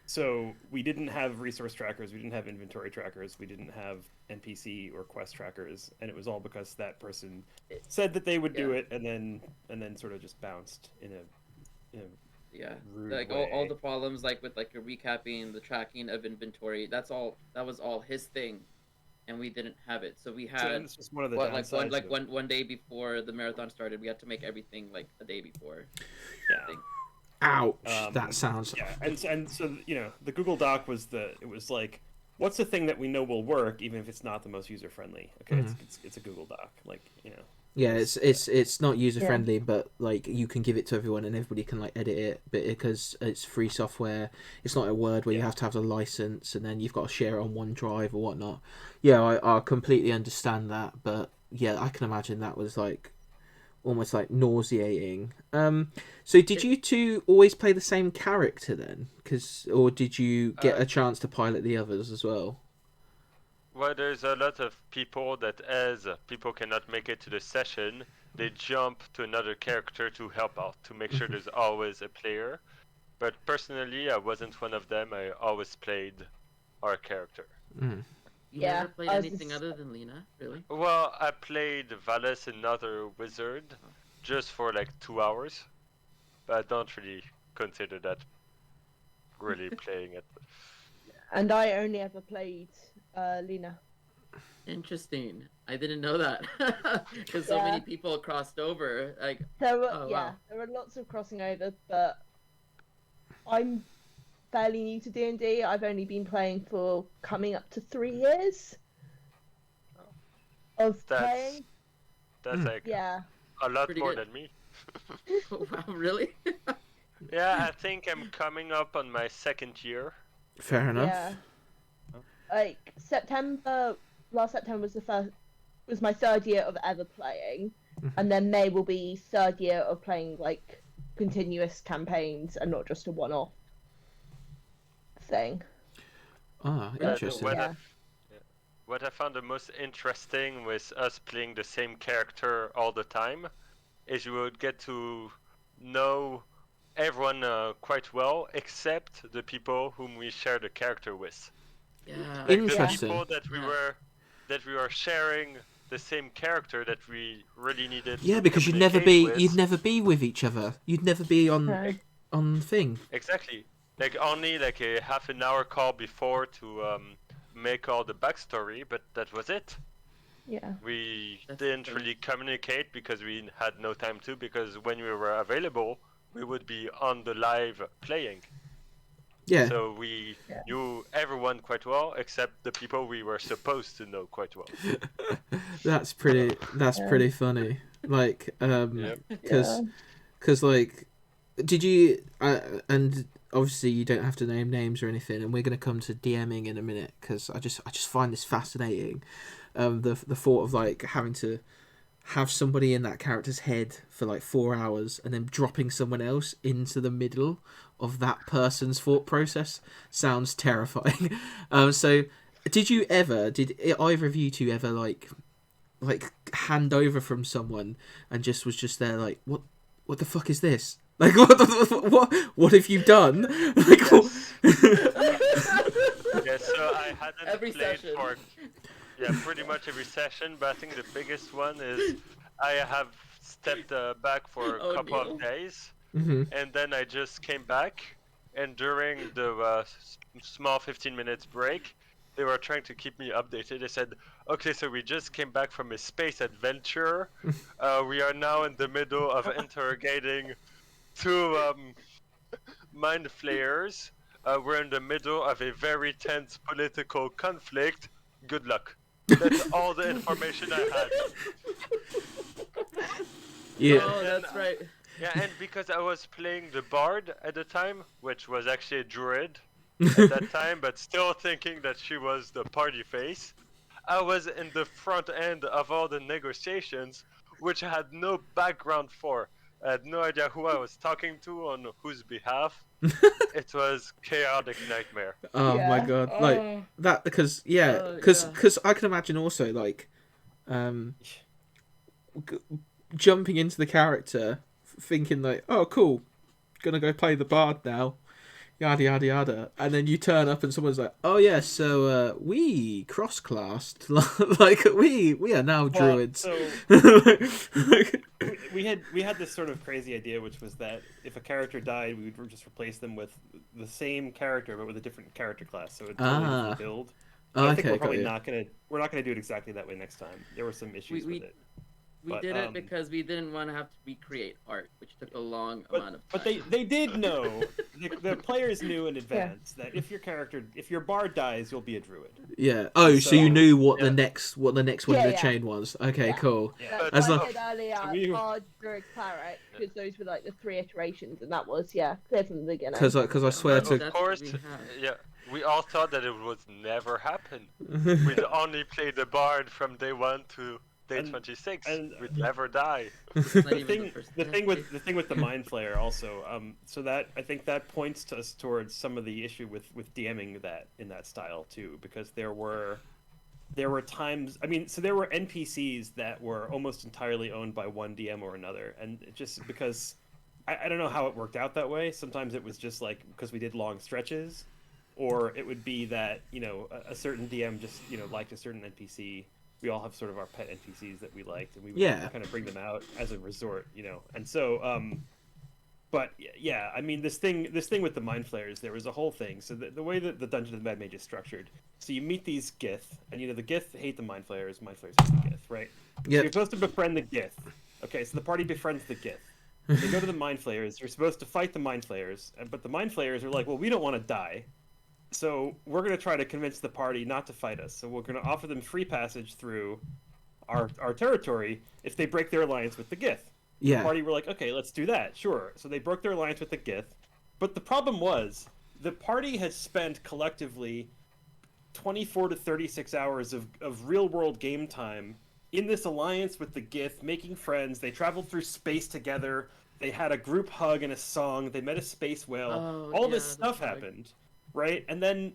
So we didn't have resource trackers, we didn't have inventory trackers, we didn't have NPC or quest trackers, and it was all because that person said that they would do it, and then sort of just bounced in a Yeah, rude like way. all the problems, like with like your recapping, the tracking of inventory. That was all his thing, and we didn't have it. So we So had it's just one of the what downsides of- one day before the marathon started, we had to make everything like a day before. Yeah. Thing. Ouch. That sounds. Yeah, and so the Google Doc was like, what's the thing that we know will work even if it's not the most user friendly? Okay, it's a Google Doc, like Yeah, it's not user friendly, but like you can give it to everyone and everybody can like edit it, but because it's free software, it's not a Word where you have to have the license and then you've got to share it on OneDrive or whatnot. Yeah, I completely understand that, but yeah, I can imagine that was like almost like nauseating. So did you two always play the same character then? Or did you get a chance to pilot the others as well? Well, there's a lot of people that, as people cannot make it to the session, they jump to another character to help out, to make sure there's always a player. But personally, I wasn't one of them. I always played our character. You never played anything other than Lena, really? Well, I played Valis, another wizard, just for like 2 hours. But I don't really consider that really playing it. And I only ever played Lena. Interesting. I didn't know that because so many people crossed over. Like there were there were lots of crossing over, but I'm fairly new to D&D. I've only been playing for coming up to 3 years of playing. That's like a lot Pretty more good. than me. Oh, wow, really? Yeah, I think I'm coming up on my 2nd year. Fair enough. Yeah. Like last September was my 3rd year of ever playing, and then May will be 3rd year of playing like continuous campaigns and not just a one-off thing. Ah, interesting. What I found the most interesting with us playing the same character all the time is you would get to know everyone quite well, except the people whom we share the character with. Yeah. Like Interesting. the people that we were sharing the same character that we really needed. Yeah, to because you'd never be with each other. You'd never be on thing. Exactly. Like only like a half an hour call before to make all the backstory, but that was it. Yeah. We didn't really communicate because we had no time to, because when we were available, we would be on the live playing. Yeah. So we knew everyone quite well, except the people we were supposed to know quite well. That's pretty funny. Like, because like, did you? And obviously you don't have to name names or anything, and we're gonna come to DMing in a minute because I just find this fascinating. The thought of like having to have somebody in that character's head for like 4 hours and then dropping someone else into the middle of that person's thought process sounds terrifying. So did either of you two ever like hand over from someone and was just there like, what the fuck is this? Like, what have you done? Like, Yeah, so I hadn't Every played session. for pretty much every session, but I think the biggest one is I have stepped back for a couple of days, and then I just came back, and during the small 15 minutes break, they were trying to keep me updated. They said, okay, so we just came back from a space adventure. We are now in the middle of interrogating 2 mind flayers. We're in the middle of a very tense political conflict. Good luck. That's all the information I had. Yeah. Oh, that's right. Yeah, and because I was playing the bard at the time, which was actually a druid at that time, but still thinking that she was the party face, I was in the front end of all the negotiations which I had no background for. I had no idea who I was talking to on whose behalf. It was chaotic nightmare. Oh my Yeah. god, like that because yeah. because I can imagine also like g- jumping into the character, thinking like, oh cool, gonna go play the bard now, yada yada yada, and then you turn up and someone's like, oh yeah, so we cross-classed, like we are now druids. So we had this sort of crazy idea, which was that if a character died, we would just replace them with the same character but with a different character class, so a totally different build. But I think Okay, we're probably got you. we're not gonna do it exactly that way next time. There were some issues with it. We But, did it because we didn't want to have to recreate art, which took a long amount of time. But they did know, the players knew in advance that if your bard dies, you'll be a druid. Yeah. Oh, so you So- knew what Yeah. the next one in the chain was. Okay, Yeah. cool. Yeah. That's As why long- I said earlier, So we- bard, druid, cleric, because those were like the 3 iterations, and that was clear from the beginning. Because I swear But to of course, That's what we yeah, we all thought that it would never happen. We'd only play the bard from day 1 to day 26. We'd never die. Not The even the first thing with the mind flayer also, so that I think that points to us towards some of the issue with DMing that in that style too, because there were times, I mean, so there were NPCs that were almost entirely owned by one DM or another, and it just because I don't know how it worked out that way. Sometimes it was just like because we did long stretches, or it would be that a certain DM just liked a certain NPC. We all have sort of our pet NPCs that we liked, and we would kind of bring them out as a resort, And so, but yeah, I mean, this thing with the mind flayers, there was a whole thing. So the way that the Dungeon of the Mad Mage is structured, so you meet these Gith, and the Gith hate the mind flayers hate the Gith, right? Yeah. So you're supposed to befriend the Gith. Okay, so the party befriends the Gith. They go to the mind flayers. You're supposed to fight the mind flayers, but the mind flayers are like, well, we don't want to die. So we're going to try to convince the party not to fight us. So we're going to offer them free passage through our territory if they break their alliance with the Gith. Yeah. The party were like, okay, let's do that. Sure. So they broke their alliance with the Gith. But the problem was the party has spent collectively 24 to 36 hours of real-world game time in this alliance with the Gith, making friends. They traveled through space together. They had a group hug and a song. They met a space whale. All this stuff happened. Right, and then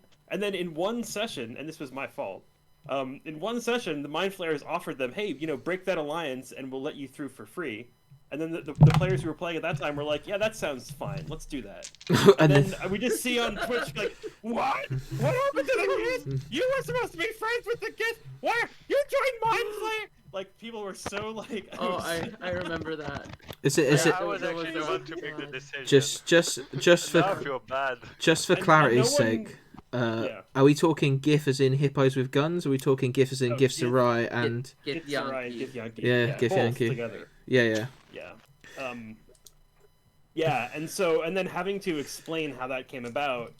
in one session, and this was my fault. In one session, the mind flayers offered them, "Hey, break that alliance, and we'll let you through for free." And then the players who were playing at that time were like, "Yeah, that sounds fine. Let's do that." And then we just see on Twitch like, "What? What happened to the Gith? You were supposed to be friends with the Gith. Why? You joined mind flayer?" Like people were so like. Oh, I remember that. Is it I was actually the one to make the decision. just Now I for feel bad. just for And clarity's no one- sake? Are we talking GIF as in hippos with guns? Or are we talking GIF as in No, GIF GIF. Sarai and Get Gith Sarai and Gith Yankee. Yeah, Gith both Yankee. together. yeah? Yeah, and then having to explain how that came about,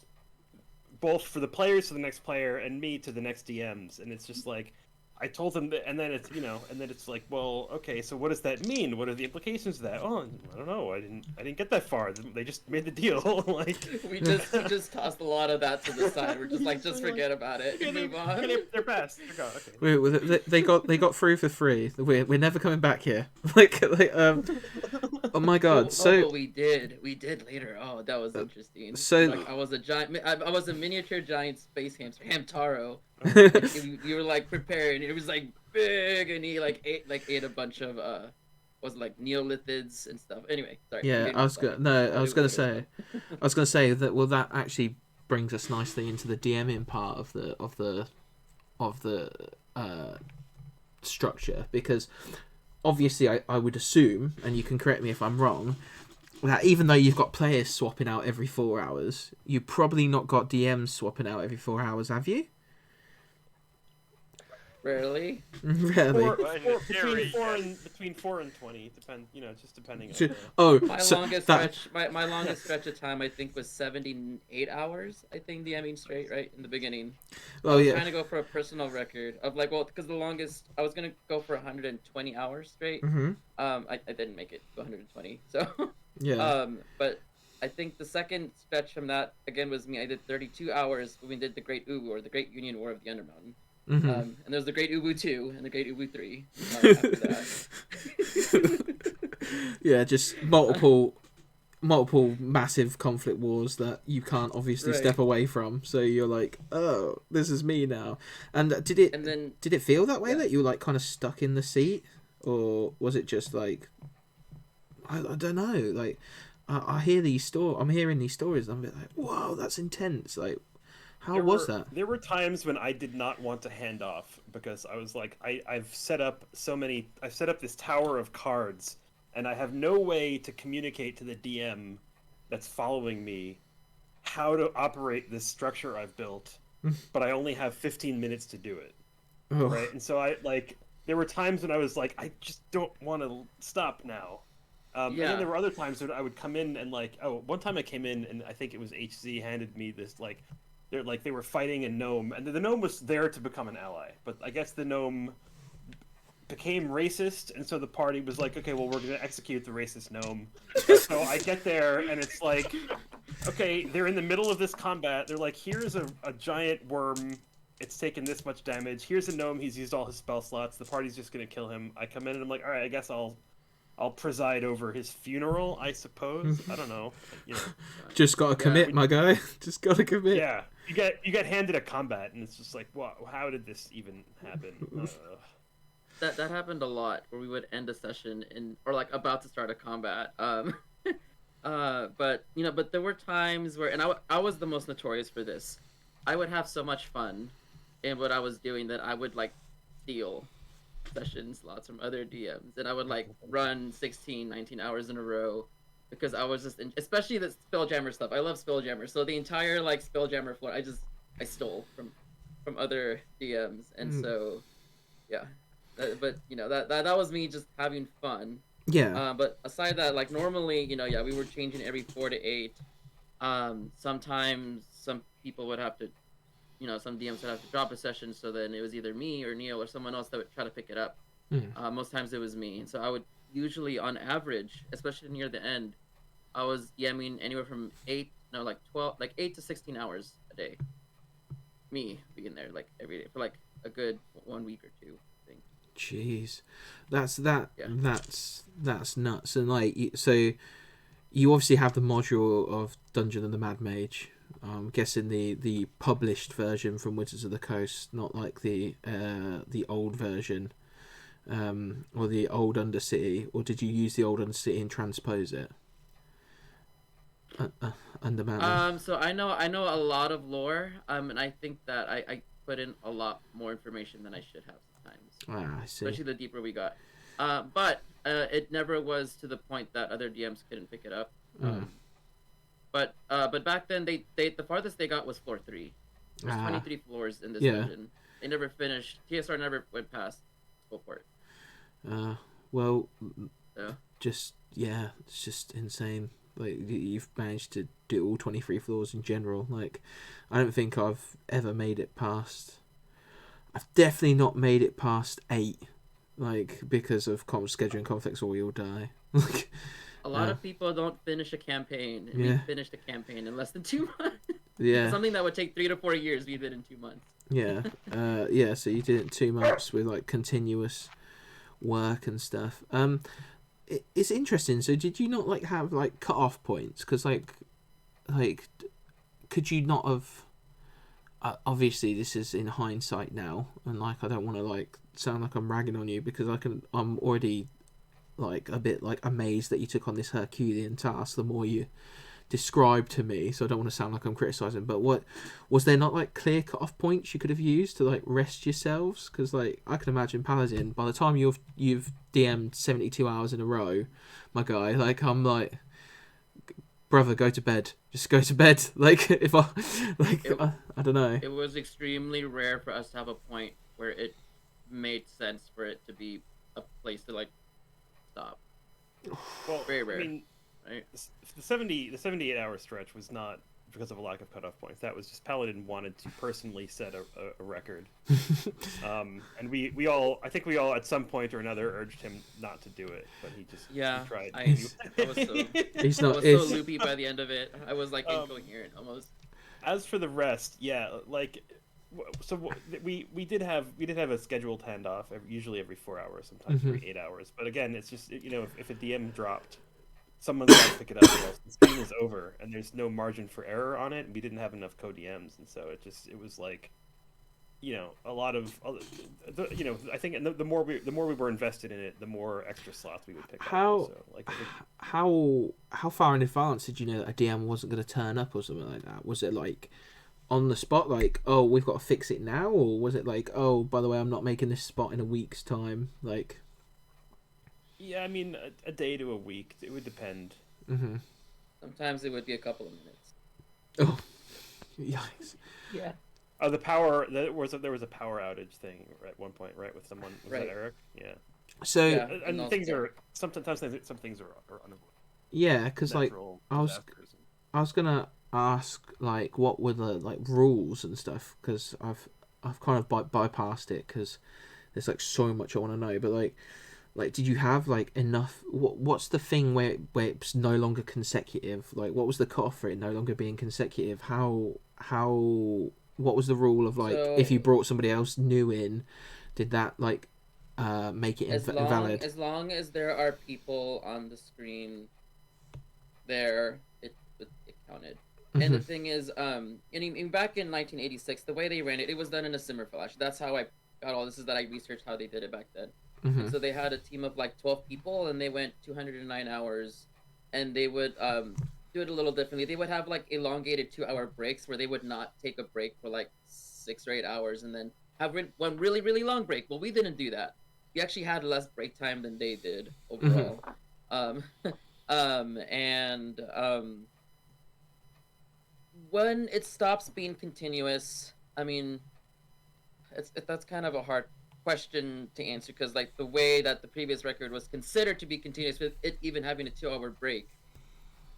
both for the players to the next player and me to the next DMs, and it's just like, I told them that, and then it's like, well, okay, so what does that mean? What are the implications of that? Oh, I don't know. I didn't get that far. They just made the deal. Like We just tossed a lot of that to the side. We're just like, just forget about it and move on. they're past. They're gone. Okay. They got through for free. We're never coming back here. Oh my god! But we did later. Oh, that was interesting. so- like, I was a miniature giant space Hamtaro. You were like prepared, and it was like big, and he ate a bunch of was it like Neolithids and stuff. Anyway, sorry. Yeah, I was gonna say that. Well, that actually brings us nicely into the DMing part of the structure, because obviously I would assume, and you can correct me if I'm wrong, that even though you've got players swapping out every 4 hours, you've probably not got DMs swapping out every 4 hours, have you? Rarely. Really? Between 4 and 20, just depending. So- on the... Oh, My so longest that- stretch, my longest stretch of time, I think, was 78 hours. I think DMing straight, right in the beginning. Oh Trying yeah. to go for a personal record of because the longest I was gonna go for 120 hours straight. Mm-hmm. I didn't make it to 120. So Yeah. but I think the second stretch from that again was me. I did 32 hours when we did the Great Uwu, or the Great Union War of the Undermountain. And there's the Great Ubu 2 and the Great Ubu 3 after that. Yeah, just multiple massive conflict wars that you can't obviously Right. step away from. So you're like, oh, this is me now. And did it feel that way, yeah. that you were like kind of stuck in the seat, or was it just like, I don't know, like I'm hearing these stories and I'm a bit like, whoa, that's intense. Like, how was that? There were times when I did not want to hand off because I was like, I've set up this tower of cards, and I have no way to communicate to the DM that's following me how to operate this structure I've built, but I only have 15 minutes to do it. Oh. Right? And so there were times when I was like, I just don't want to stop now. And then there were other times when I would come in and one time I came in and I think it was HZ handed me this they were fighting a gnome, and the gnome was there to become an ally, but I guess the gnome became racist, and so the party was like, okay, well, we're gonna execute the racist gnome. So I get there and it's like, okay, they're in the middle of this combat. They're like, here's a giant worm. It's taken this much damage. Here's a gnome. He's used all his spell slots. The party's just gonna kill him. I come in and I'm like, all right, I guess I'll preside over his funeral, I suppose. I don't know. Just gotta commit, my guy. Just gotta commit. Yeah, you get handed a combat, and it's just like, wow, how did this even happen? That happened a lot, where we would end a session or like about to start a combat. But there were times where, and I was the most notorious for this. I would have so much fun in what I was doing that I would like steal session slots from other DMs, and I would like run 16, 19 hours in a row because I was just especially the Spelljammer stuff. I love Spelljammer, so the entire like Spelljammer floor I stole from other DMs, and so yeah. But that was me just having fun. Yeah. But aside that, like normally, we were changing every 4 to 8. Sometimes some people would have to, some DMs would have to drop a session, so then it was either me or Neil or someone else that would try to pick it up. Most times it was me, and so I would usually, on average, especially near the end, I was DMing anywhere from 8 to 16 hours a day. Me being there like every day for like a good 1 week or two. Jeez, that's nuts. And like, so you obviously have the module of Dungeon and the Mad Mage. I'm guessing the published version from Wizards of the Coast, not like the old version, or the old Undercity, or did you use the old Undercity and transpose it? Under Mad Mage. So I know a lot of lore, and I think that I put in a lot more information than I should have sometimes. I see. Especially the deeper we got. But it never was to the point that other DMs couldn't pick it up. But back then, they the farthest they got was floor 3. There's 23 floors in this dungeon. They never finished. TSR never went past full port. Well, it's just insane. Like, you've managed to do all 23 floors in general. Like, I don't think I've ever made it past. I've definitely not made it past 8, like, because of scheduling conflicts, or we all die. Like, a lot of people don't finish a campaign. And we finished a campaign in less than 2 months. Yeah. Something that would take 3 to 4 years, we did in 2 months. Yeah. So you did it in 2 months with like continuous work and stuff. It's interesting. So did you not like have like cut-off points? Because like could you not have? Obviously, this is in hindsight now, and like I don't want to like sound like I'm ragging on you, because I'm already like a bit like amazed that you took on this Herculean task the more you describe to me, so I don't want to sound like I'm criticizing, but what was there not like clear cut-off points you could have used to like rest yourselves? Because like I can imagine Paladin, by the time you've DM'd 72 hours in a row, my guy, like I'm like, brother, go to bed, just go to bed. Like if I like I don't know, it was extremely rare for us to have a point where it made sense for it to be a place to like stop. Well, very rare. I mean, right? The 78-hour stretch was not because of a lack of cutoff points. That was just Paladin wanted to personally set a record. And we all at some point or another urged him not to do it, but he tried. I was so loopy by the end of it. I was like incoherent almost. As for the rest, like we did have a scheduled handoff usually every 4 hours, sometimes every 8 hours. But again, it's just if a DM dropped, someone's got to pick it up, or else the game is over, and there's no margin for error on it. And we didn't have enough co-DMs, and so it was like, a lot of, I think the more we were invested in it, the more extra slots we would pick up. So, like, how far in advance did you know that a DM wasn't going to turn up or something like that? Was it like on the spot, like, oh, we've got to fix it now, or was it like, oh, by the way, I'm not making this spot in a week's time, like? Yeah, I mean, a day to a week, it would depend. Mm-hmm. Sometimes it would be a couple of minutes. Oh, yikes! Yeah. The power there was a power outage thing at one point, right? With someone, was that Eric? Yeah. So and things are some things are unavoidable. Yeah, because like I was gonna ask like what were the like rules and stuff, because I've kind of bypassed it because there's like so much I want to know. But like did you have like enough? What's the thing where it's no longer consecutive? Like what was the cutoff for it no longer being consecutive? How what was the rule of like if you brought somebody else new in, did that like make it invalid? As long as there are people on the screen there, it counted. Mm-hmm. And the thing is, in back in 1986, the way they ran it, it was done in a simmer flash. That's how I got all this, is that I researched how they did it back then. Mm-hmm. And so they had a team of like 12 people, and they went 209 hours, and they would do it a little differently. They would have like elongated 2-hour breaks where they would not take a break for like 6 or 8 hours and then have one really, really long break. Well, we didn't do that. We actually had less break time than they did overall. When it stops being continuous, I mean, that's kind of a hard question to answer, because like the way that the previous record was considered to be continuous, with it even having a 2-hour break,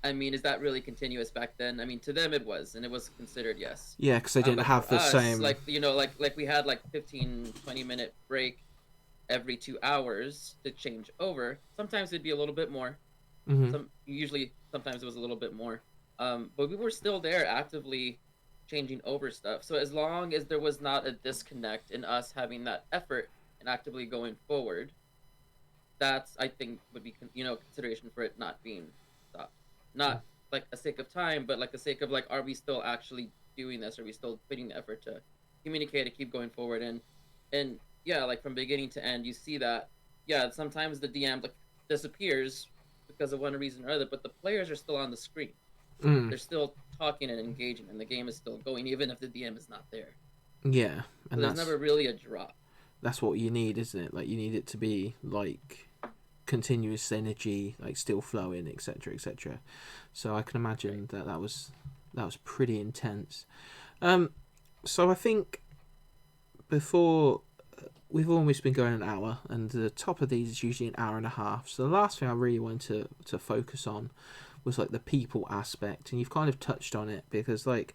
I mean, is that really continuous back then? I mean, to them it was, and it was considered yes. Yeah, because they didn't have the same. Like like we had like 15-20 minute break every 2 hours to change over. Sometimes it'd be a little bit more. Mm-hmm. Sometimes it was a little bit more. But we were still there actively changing over stuff. So as long as there was not a disconnect in us having that effort and actively going forward, that's, I think, would be consideration for it not being stopped. Not like a sake of time, but like the sake of like, are we still actually doing this? Are we still putting the effort to communicate, to keep going forward? And yeah, like from beginning to end, you see that. Yeah, sometimes the DM like disappears because of one reason or other, but the players are still on the screen. They're still talking and engaging, and the game is still going, even if the DM is not there. Yeah, and so there's never really a drop. That's what you need, isn't it? Like you need it to be like continuous energy, like still flowing, etc., etc. So I can imagine that was pretty intense. So I think before we've always been going an hour, and the top of these is usually an hour and a half. So the last thing I really wanted to focus on was like the people aspect, and you've kind of touched on it, because like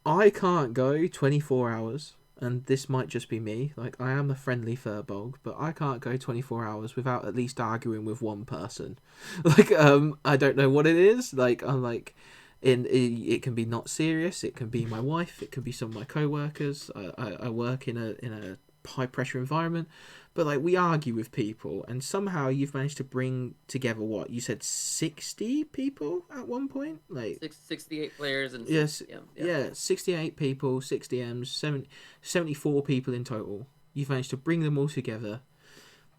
I can't go 24 hours, and this might just be me, like I am a friendly furbog, but I can't go 24 hours without at least arguing with one person. Like I don't know what it is, like I'm like it can be not serious, it can be my wife, it can be some of my co-workers. I work in a high pressure environment, but like we argue with people, and somehow you've managed to bring together what you said 60 people at one point, like 68 players and yes, 68 people, 60 M's, 74 people in total. You've managed to bring them all together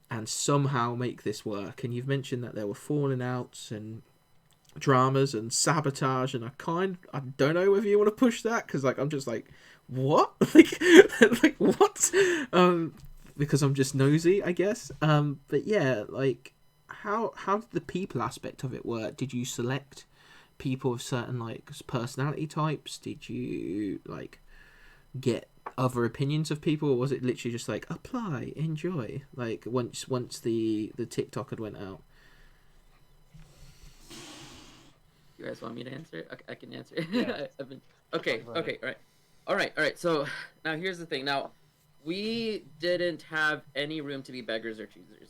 and somehow make this work. And you've mentioned that there were falling outs and dramas and sabotage, and I don't know whether you want to push that, because like I'm just like, what? like what? Because I'm just nosy, I guess. But yeah, like how did the people aspect of it work? Did you select people of certain like personality types? Did you like get other opinions of people, or was it literally just like apply, enjoy, like once the TikTok had went out? You guys want me to answer it? Okay, I can answer it. Yeah. Okay, all right. So now here's the thing. Now we didn't have any room to be beggars or choosers.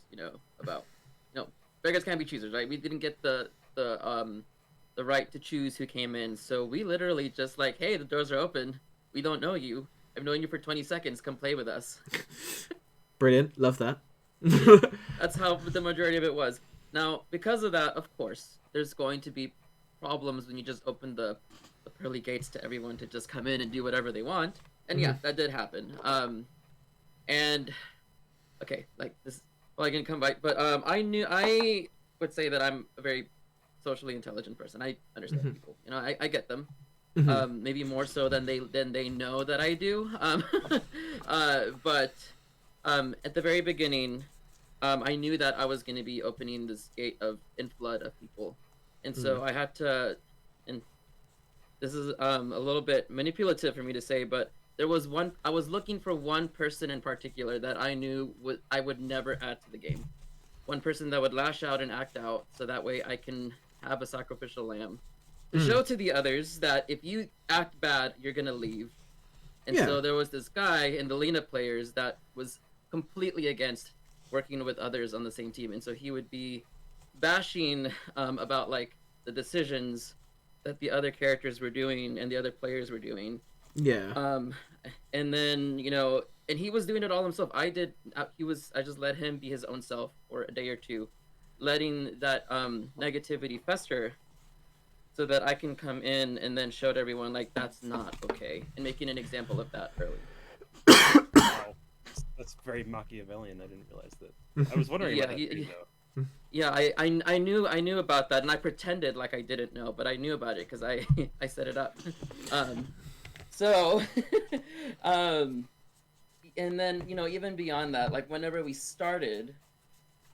Beggars can't be choosers, right? We didn't get the right to choose who came in. So we literally just like, hey, the doors are open. we don't know you. I've known you for 20 seconds. Come play with us. Brilliant. Love that. That's how the majority of it was. Now, because of that, of course, there's going to be problems when you just open the pearly gates to everyone to just come in and do whatever they want. And yeah, that did happen. And okay, like this, well, I can come back, but I would say that I'm a very socially intelligent person. I understand people. You know, I get them. Maybe more so than they know that I do. But at the very beginning, I knew that I was going to be opening this gate of inflood of people, and so I had to. And this is a little bit manipulative for me to say, but there was one. I was looking for one person in particular that I knew I would never add to the game. One person that would lash out and act out, so that way I can have a sacrificial lamb to show to the others that if you act bad, you're gonna leave. And so there was this guy in the Lena players that was completely against working with others on the same team, and so he would be bashing about like the decisions that the other characters were doing and the other players were doing. And then, you know, and he was doing it all himself. I just let him be his own self for a day or two, letting that negativity fester, so that I can come in and then show to everyone like that's not okay, and making an example of that early. Wow. That's very Machiavellian. I didn't realize that. I was wondering about that too, though. Yeah, I knew about that, and I pretended like I didn't know, but I knew about it because I I set it up. So, and then, you know, even beyond that, like whenever we started,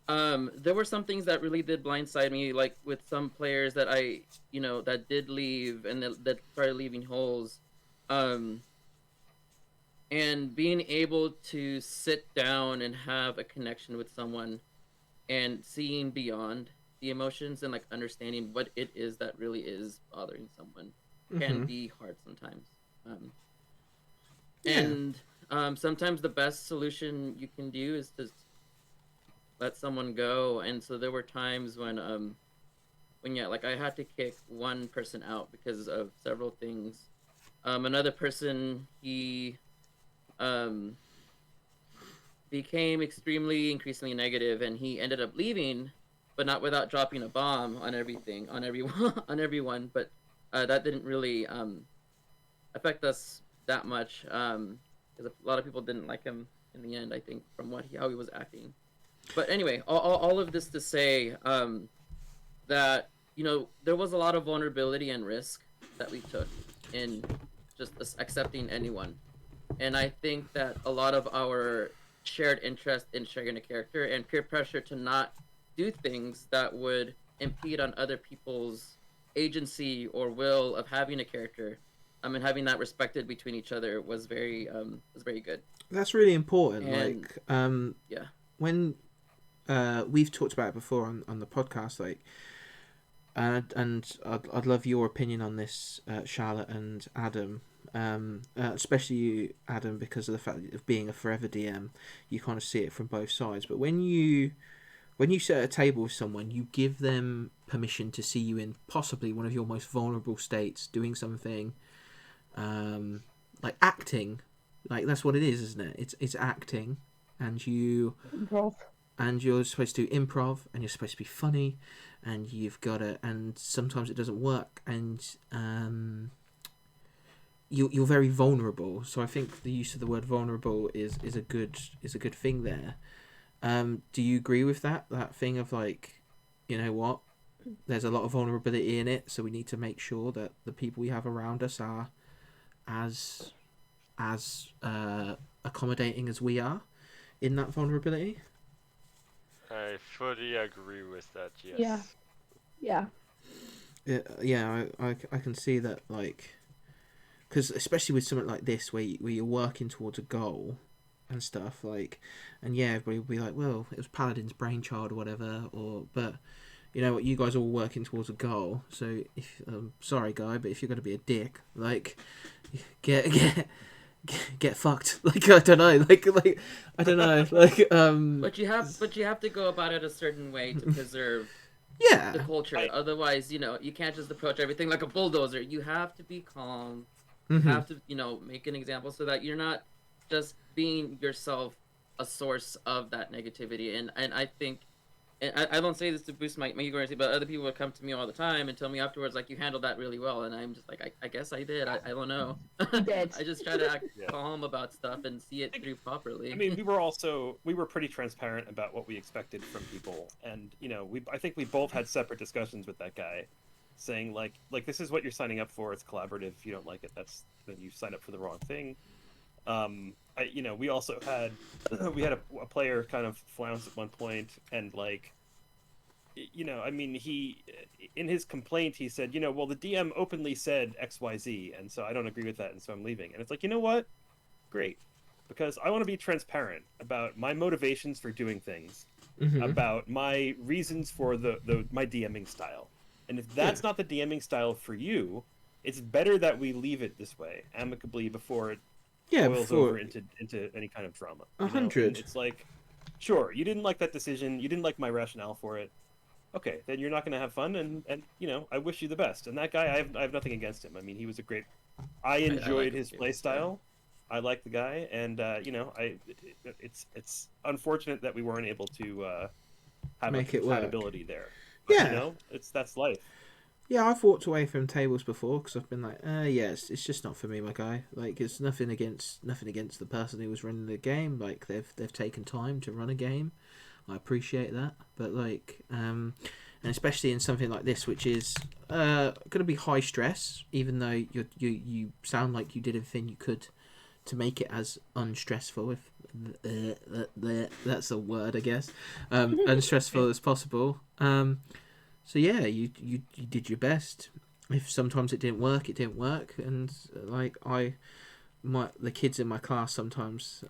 there were some things that really did blindside me, like with some players that I, you know, that did leave and that started leaving holes. And being able to sit down and have a connection with someone and seeing beyond the emotions and like understanding what it is that really is bothering someone can be hard sometimes. And sometimes the best solution you can do is to let someone go. And so there were times when yeah, like I had to kick one person out because of several things. Another person, he became increasingly negative, and he ended up leaving, but not without dropping a bomb on everyone. But that didn't really affect us that much, because a lot of people didn't like him in the end, I think, from how he was acting. But anyway, all of this to say that, you know, there was a lot of vulnerability and risk that we took in just accepting anyone. And I think that a lot of our shared interest in sharing a character and peer pressure to not do things that would impede on other people's agency or will of having a character, and having that respected between each other was very good. That's really important. And, like, yeah, when we've talked about it before on the podcast, like, and I'd love your opinion on this, Charlotte and Adam, especially you, Adam, because of the fact of being a forever DM, you kind of see it from both sides. But when you sit at a table with someone, you give them permission to see you in possibly one of your most vulnerable states, doing something. Like acting, like that's what it is, isn't it? It's acting, and you're supposed to do improv, and you're supposed to be funny, and you've got to, and sometimes it doesn't work, and you're very vulnerable. So I think the use of the word vulnerable is a good thing there. Do you agree with that thing of like, you know what, there's a lot of vulnerability in it, so we need to make sure that the people we have around us are as accommodating as we are in that vulnerability? I fully agree with that. Yes. Yeah. I can see that, like, because especially with something like this where you're working towards a goal and stuff, like, and yeah, everybody will be like, well, it was Paladin's brainchild or whatever, but you know what, you guys are all working towards a goal, so if sorry guy, but if you're going to be a dick, like, get fucked. Like, I don't know, like I don't know, like but you have to go about it a certain way to preserve the culture. Otherwise, you know, you can't just approach everything like a bulldozer. You have to be calm. You Mm-hmm. have to, make an example so that you're not just being yourself a source of that negativity. And I think, and I don't say this to boost my ego or anything, but other people would come to me all the time and tell me afterwards, like, you handled that really well. And I'm just like, I guess I did. I don't know. You did. I just try to act Yeah. calm about stuff and see it through properly. I mean, we were pretty transparent about what we expected from people, and I think we both had separate discussions with that guy, saying like this is what you're signing up for. It's collaborative. If you don't like it, then you sign up for the wrong thing. We also had a player kind of flounce at one point, and I mean, he in his complaint he said, well, the DM openly said XYZ, and so I don't agree with that, and so I'm leaving. And it's like, you know what? Great. Because I want to be transparent about my motivations for doing things, Mm-hmm. about my reasons for my DMing style. And if that's not the DMing style for you, it's better that we leave it this way, amicably, before it boils over into any kind of drama. 100. It's like, sure, you didn't like that decision, you didn't like my rationale for it. Okay, then you're not going to have fun, and I wish you the best. And that guy, I have nothing against him. I mean, he was a great. I enjoyed his play style. I like the guy, and it's unfortunate that we weren't able to have Make a it work. compatibility there. But, Yeah. that's life. Yeah, I've walked away from tables before because I've been like, it's just not for me, my guy. Like, it's nothing against the person who was running the game. Like, they've taken time to run a game. I appreciate that, but and especially in something like this, which is going to be high stress, even though you sound like you did everything you could to make it as unstressful, if that's a word, I guess, unstressful as possible. So yeah, you did your best. If sometimes it didn't work, and the kids in my class sometimes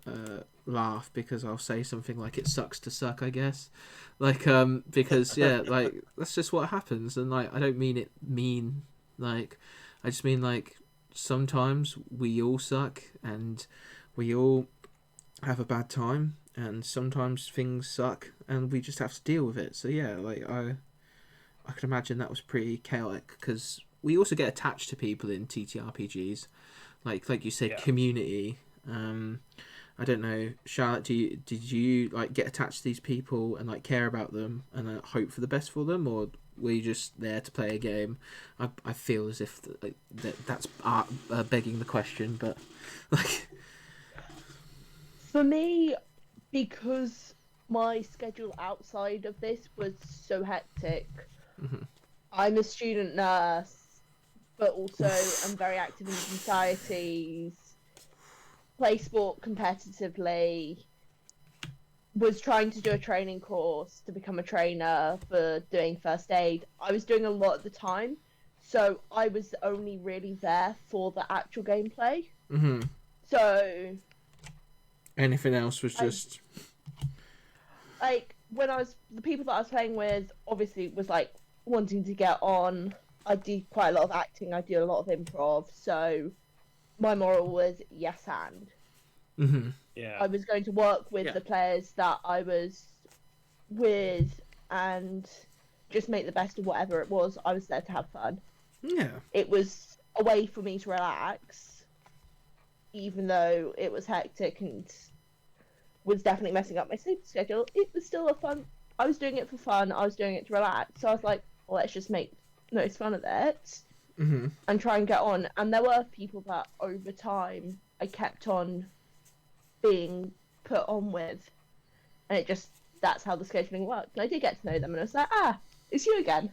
laugh because I'll say something like, it sucks to suck, I guess, because that's just what happens. And I don't mean it mean, I just mean sometimes we all suck and we all have a bad time, and sometimes things suck and we just have to deal with it. So yeah, I can imagine that was pretty chaotic, because we also get attached to people in TTRPGs, like you said, community. I don't know, Charlotte, did you get attached to these people and care about them and hope for the best for them, or were you just there to play a game? I feel as if that's begging the question, but For me, because my schedule outside of this was so hectic, mm-hmm. I'm a student nurse, but also I'm very active in societies, play sport competitively, was trying to do a training course to become a trainer for doing first aid. I was doing a lot at the time, so I was only really there for the actual gameplay. Mm-hmm. So anything else was just when the people that I was playing with obviously was wanting to get on. I do quite a lot of acting, I do a lot of improv, so my moral was yes and. Mm-hmm. Yeah. I was going to work with the players that I was with and just make the best of whatever it was. I was there to have fun. Yeah. It was a way for me to relax, even though it was hectic and was definitely messing up my sleep schedule. It was still I was doing it for fun, I was doing it to relax, so I was like, well, let's just make the most fun of it. Mm-hmm. And try and get on. And there were people that over time I kept on being put on with, and that's how the scheduling worked. And I did get to know them, and I was like, it's you again.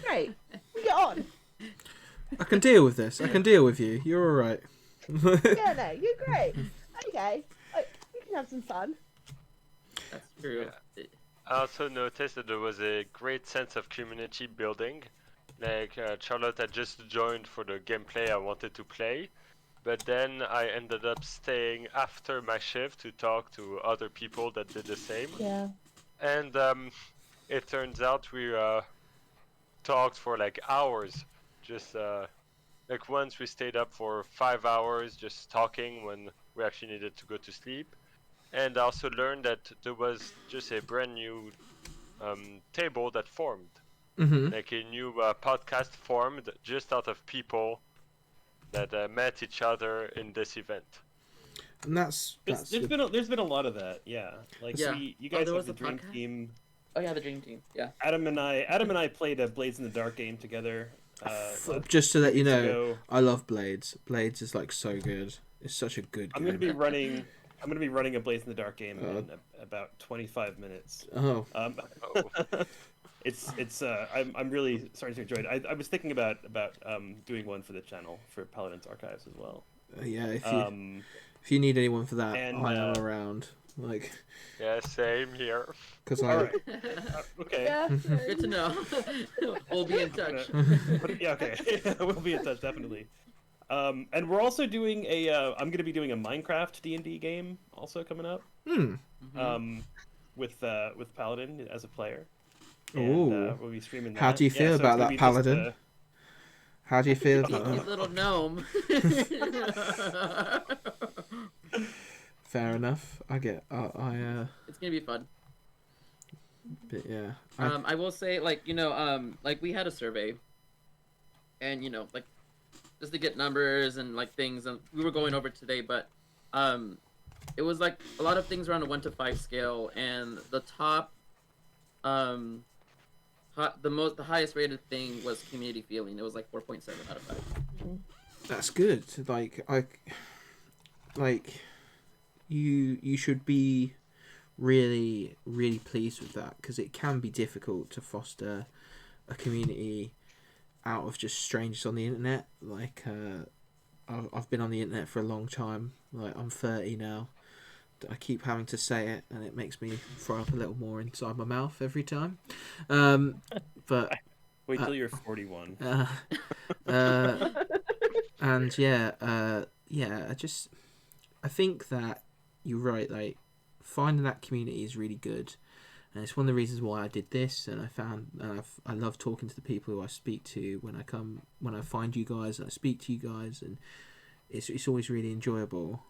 Great, we get on. I can deal with this. I can deal with you. You're all right. Yeah, no, you're great. Okay, we can have some fun. That's true. Yeah. I also noticed that there was a great sense of community building. Charlotte had just joined for the gameplay I wanted to play, but then I ended up staying after my shift to talk to other people that did the same. Yeah. And it turns out we talked for hours. Just once we stayed up for 5 hours just talking when we actually needed to go to sleep. And I also learned that there was just a brand new table that formed. Mm-hmm. A new podcast formed just out of people that met each other in this event. And that's There's been a lot of that, yeah. Like Yeah. you guys there have was the a dream podcast? team. Oh yeah, the Dream Team. Yeah. Adam and I played a Blades in the Dark game together. Just to let you weeks know, ago. I love Blades. Blades is like so good. It's such a good I'm game. gonna be running a Blades in the Dark game in about 25 minutes. Oh, Oh. I'm really starting to enjoy it. I was thinking about doing one for the channel for Paladin's Archives as well. yeah. If you need anyone for that, and, I am around. Like, Yeah, same here. because all I right, okay. Yeah. Good to know. We'll be in touch. Yeah, okay. We'll be in touch definitely. And we're also doing I'm gonna be doing a Minecraft D&D game also coming up. With Paladin as a player. And, Ooh. we'll be streaming that. How do you feel so about it's gonna that, be just, Paladin? How do you feel about His that? little gnome. Fair enough. I get. It's gonna be fun. But yeah. I will say, like, like we had a survey, and like just to get numbers and like things, and we were going over today, but it was like a lot of things around a 1 to 5 scale, and the top, the highest rated thing was community feeling. It was like 4.7 out of 5. That's good. You should be really, really pleased with that, because it can be difficult to foster a community out of just strangers on the internet. Like, I've been on the internet for a long time. Like, I'm 30 now. I keep having to say it, and it makes me throw up a little more inside my mouth every time. But wait till you're 41. and yeah, I think that you're right. Like, finding that community is really good, and it's one of the reasons why I did this. And I love talking to the people who I speak to when I find you guys and I speak to you guys, and it's always really enjoyable.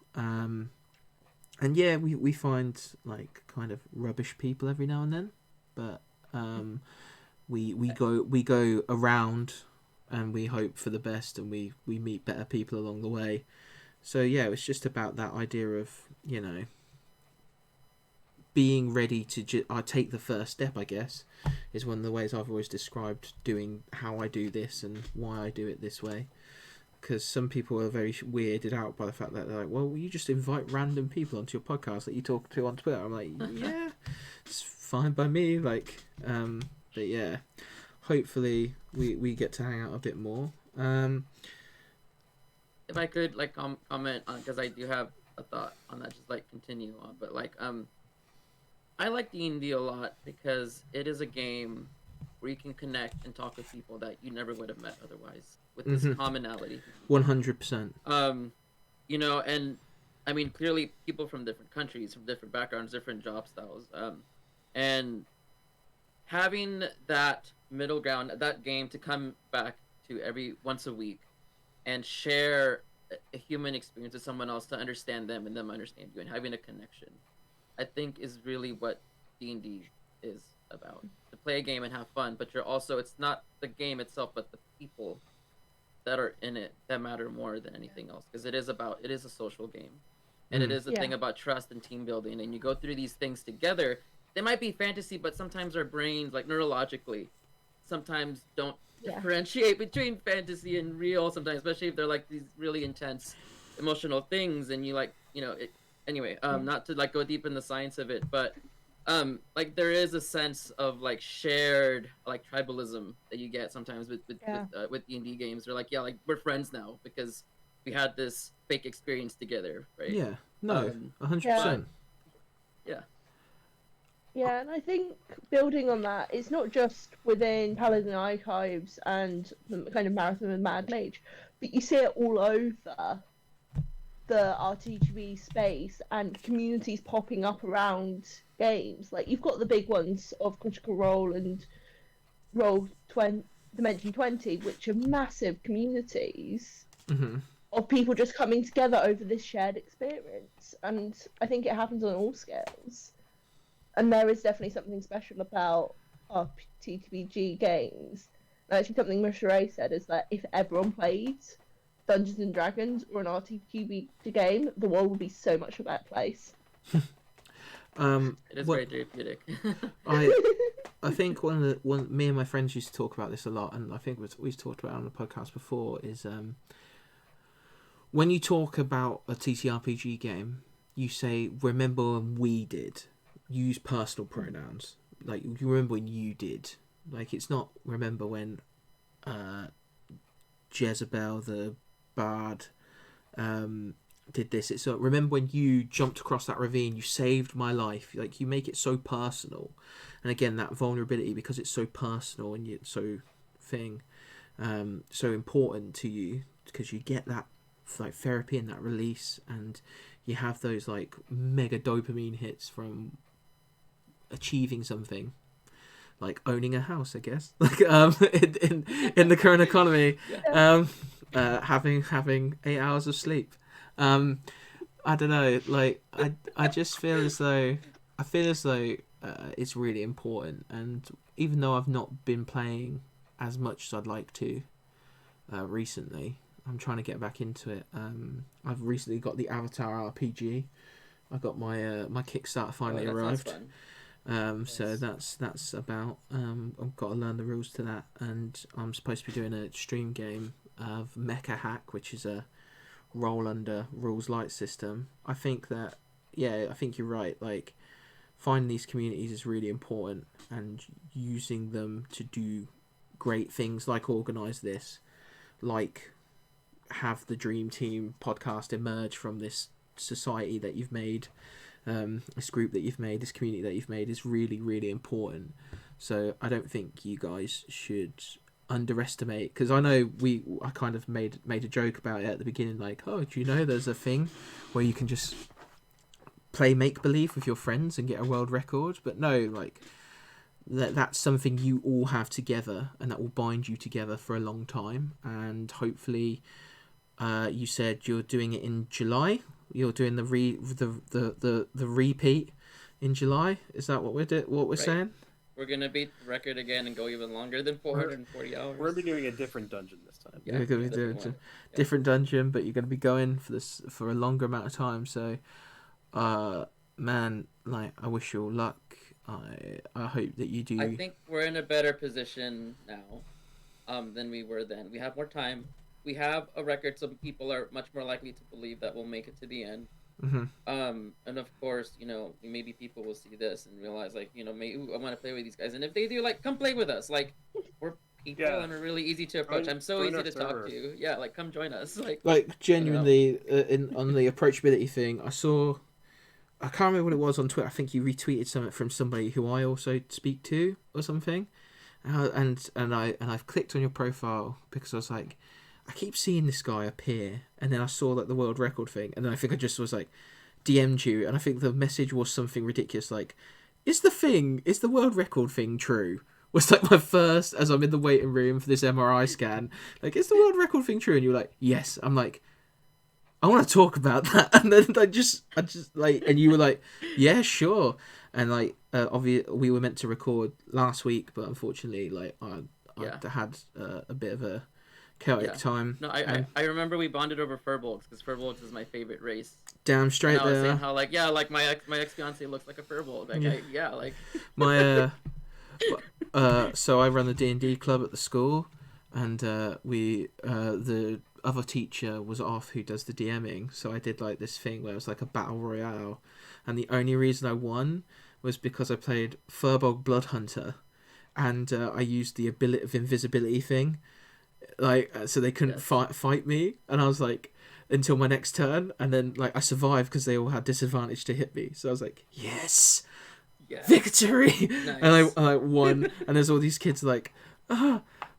And yeah, we find like kind of rubbish people every now and then, but we go around and we hope for the best, and we meet better people along the way. So yeah, it's just about that idea of, being ready to take the first step, I guess, is one of the ways I've always described doing how I do this and why I do it this way. Because some people are very weirded out by the fact that they're like, well, you just invite random people onto your podcast that you talk to on Twitter. I'm like, yeah, it's fine by me. Like, but yeah, hopefully we get to hang out a bit more. If I could like comment on, because I do have a thought on that, just like continue on, but like I like D&D a lot because it is a game where you can connect and talk with people that you never would have met otherwise, with this commonality. 100%. And I mean, clearly people from different countries, from different backgrounds, different job styles, and having that middle ground, that game to come back to every once a week and share a human experience with someone else, to understand them and them understand you, and having a connection, I think is really what D&D is about. To play a game and have fun, but it's not the game itself, but the people that are in it that matter more than anything else, because it is a social game, and it is a thing about trust and team building, and you go through these things together. They might be fantasy, but sometimes our brains, like neurologically, sometimes don't differentiate between fantasy and real sometimes, especially if they're like these really intense emotional things, and you like, anyway, not to like go deep in the science of it, but like there is a sense of like shared like tribalism that you get sometimes with D&D games. They're like, like we're friends now because we had this fake experience together, right? 100%. Yeah, and I think building on that, it's not just within Paladin Archives and the kind of Marathon and Mad Mage, but you see it all over the RTGB space and communities popping up around games. Like, you've got the big ones of Critical Role and Dimension 20, which are massive communities of people just coming together over this shared experience. And I think it happens on all scales. And there is definitely something special about our TTRPG games. And actually, something Miss Ray said is that if everyone played Dungeons and Dragons or an RPG game, the world would be so much a better place. It is what- very therapeutic. I think one me and my friends used to talk about this a lot, and I think we've talked about it on the podcast before, is when you talk about a TTRPG game, you say, remember when we did. Use personal pronouns. Like, you remember when you did. Like, it's not remember when Jezebel the bard did this. It's remember when you jumped across that ravine, you saved my life. Like, you make it so personal. And again, that vulnerability, because it's so personal and it's so so important to you, because you get that like therapy and that release, and you have those like mega dopamine hits from achieving something, like owning a house, I guess, like in the current economy, having 8 hours of sleep. I don't know, like I just feel as though it's really important, and even though I've not been playing as much as I'd like to recently, I'm trying to get back into it. I've recently got the Avatar RPG. I got my my Kickstarter finally arrived. So that's about. I've got to learn the rules to that, and I'm supposed to be doing a stream game of Mecha Hack, which is a roll under rules light system. I think you're right. Like, finding these communities is really important, and using them to do great things, like organise this, like have the Dream Team podcast emerge from this society that you've made, this group that you've made, this community that you've made, is really, really important. So I don't think you guys should underestimate, because I know I kind of made a joke about it at the beginning, like, oh, do you know there's a thing where you can just play make-believe with your friends and get a world record? But no, like, that's something you all have together, and that will bind you together for a long time. And hopefully, you said you're doing it in July. You're doing the repeat in July. Is that what we're saying? We're gonna beat the record again and go even longer than 440 hours. We're gonna be doing a different dungeon this time. Yeah, you're gonna be doing a different dungeon, but you're gonna be going for a longer amount of time. So, man, like, I wish you all luck. I hope that you do. I think we're in a better position now, than we were then. We have more time. We have a record, so people are much more likely to believe that we'll make it to the end. Mm-hmm. And of course, maybe people will see this and realize, like, maybe I want to play with these guys. And if they do, like, come play with us. Like, we're people and we're really easy to approach. I'm so easy to talk to. Yeah, like, come join us. Like genuinely, on the approachability thing, I can't remember what it was on Twitter. I think you retweeted something from somebody who I also speak to or something, and I've clicked on your profile because I was like, I keep seeing this guy appear, and then I saw like the world record thing, and then I think I just was like, DM'd you, and I think the message was something ridiculous like, is the world record thing true? Was like my first, as I'm in the waiting room for this MRI scan, like, is the world record thing true? And you're like, yes. I'm like, I want to talk about that. And then I just like, and you were like, yeah, sure. And like, obviously we were meant to record last week, but unfortunately, like, I had a bit of a chaotic time. No, I remember we bonded over Furbolgs, because Furbolgs is my favorite race. Damn straight. And I was saying how, like, like my ex fiance looks like a Furbolg. Like, my so I run the D&D club at the school, and the other teacher was off who does the DMing, so I did like this thing where it was like a battle royale, and the only reason I won was because I played Furbolg Bloodhunter, and I used the ability of invisibility thing, like, so they couldn't fight me, and I was like, until my next turn, and then like I survived because they all had disadvantage to hit me, so I was like, yes. Victory. Nice. And I won, and there's all these kids like,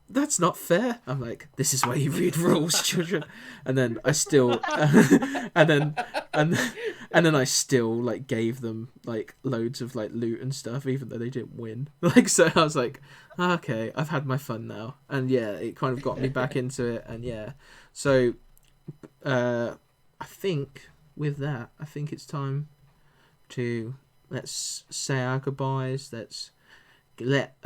that's not fair. I'm like, this is why you read rules, children. And then I still and then I still like gave them like loads of like loot and stuff, even though they didn't win. Like, so I was like, okay, I've had my fun now. And yeah, it kind of got me back into it. And yeah, so I think with that, I think it's time to let's say our goodbyes. Let's let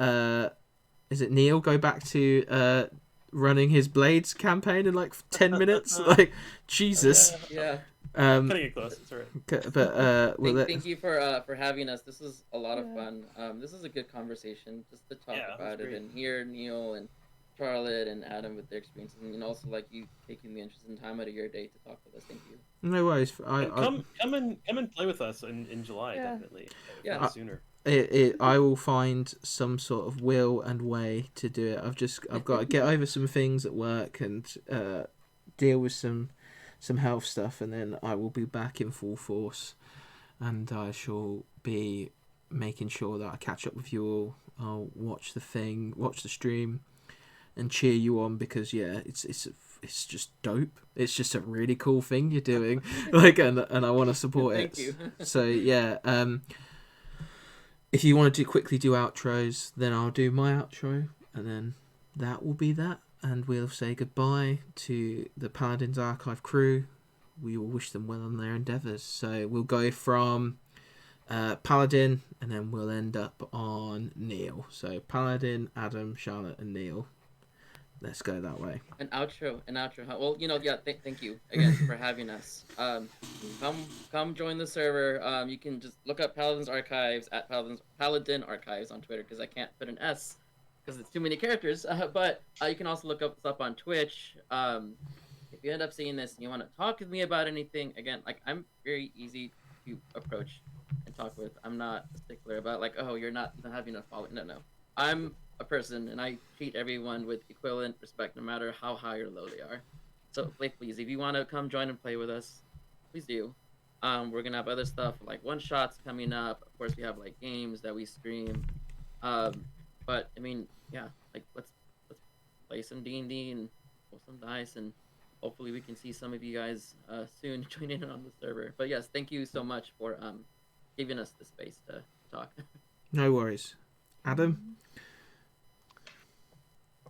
is it Neil go back to running his Blades campaign in like 10 minutes. Like, Jesus. Yeah. Cutting it close. It's alright. But Thank you for having us. This was a lot of fun. This is a good conversation just to talk about it and hear Neil and Charlotte and Adam with their experiences, and also like you taking the interest and time out of your day to talk with us. Thank you. No worries. Come and play with us in July, definitely. If not sooner. I will find some sort of will and way to do it. I've got to get over some things at work and deal with some health stuff, and then I will be back in full force, and I shall be making sure that I catch up with you all. I'll watch the stream, and cheer you on, because it's just dope. It's just a really cool thing you're doing, like, and I want to support it. Thank you. So yeah, if you want to quickly do outros, then I'll do my outro, and then that will be that, and we'll say goodbye to the Paladin's Archive crew. We will wish them well on their endeavours. So we'll go from Paladin, and then we'll end up on Neil. So Paladin, Adam, Charlotte, and Neil. Let's go that way. An outro. Well, thank you again for having us. Come join the server. You can just look up Paladin's Archives at Paladin Archives on Twitter, because I can't put an S because it's too many characters. But you can also look us up on Twitch. If you end up seeing this and you want to talk with me about anything, again, like, I'm very easy to approach and talk with. I'm not a stickler about like, oh, you don't have enough following. No. I'm a person, and I treat everyone with equivalent respect, no matter how high or low they are. So please, if you want to come join and play with us, please do. We're gonna have other stuff like one shots coming up. Of course, we have like games that we stream. But I mean, like let's play some D&D and roll some dice, and hopefully we can see some of you guys soon joining in on the server. But yes, thank you so much for giving us the space to talk. No worries. Adam?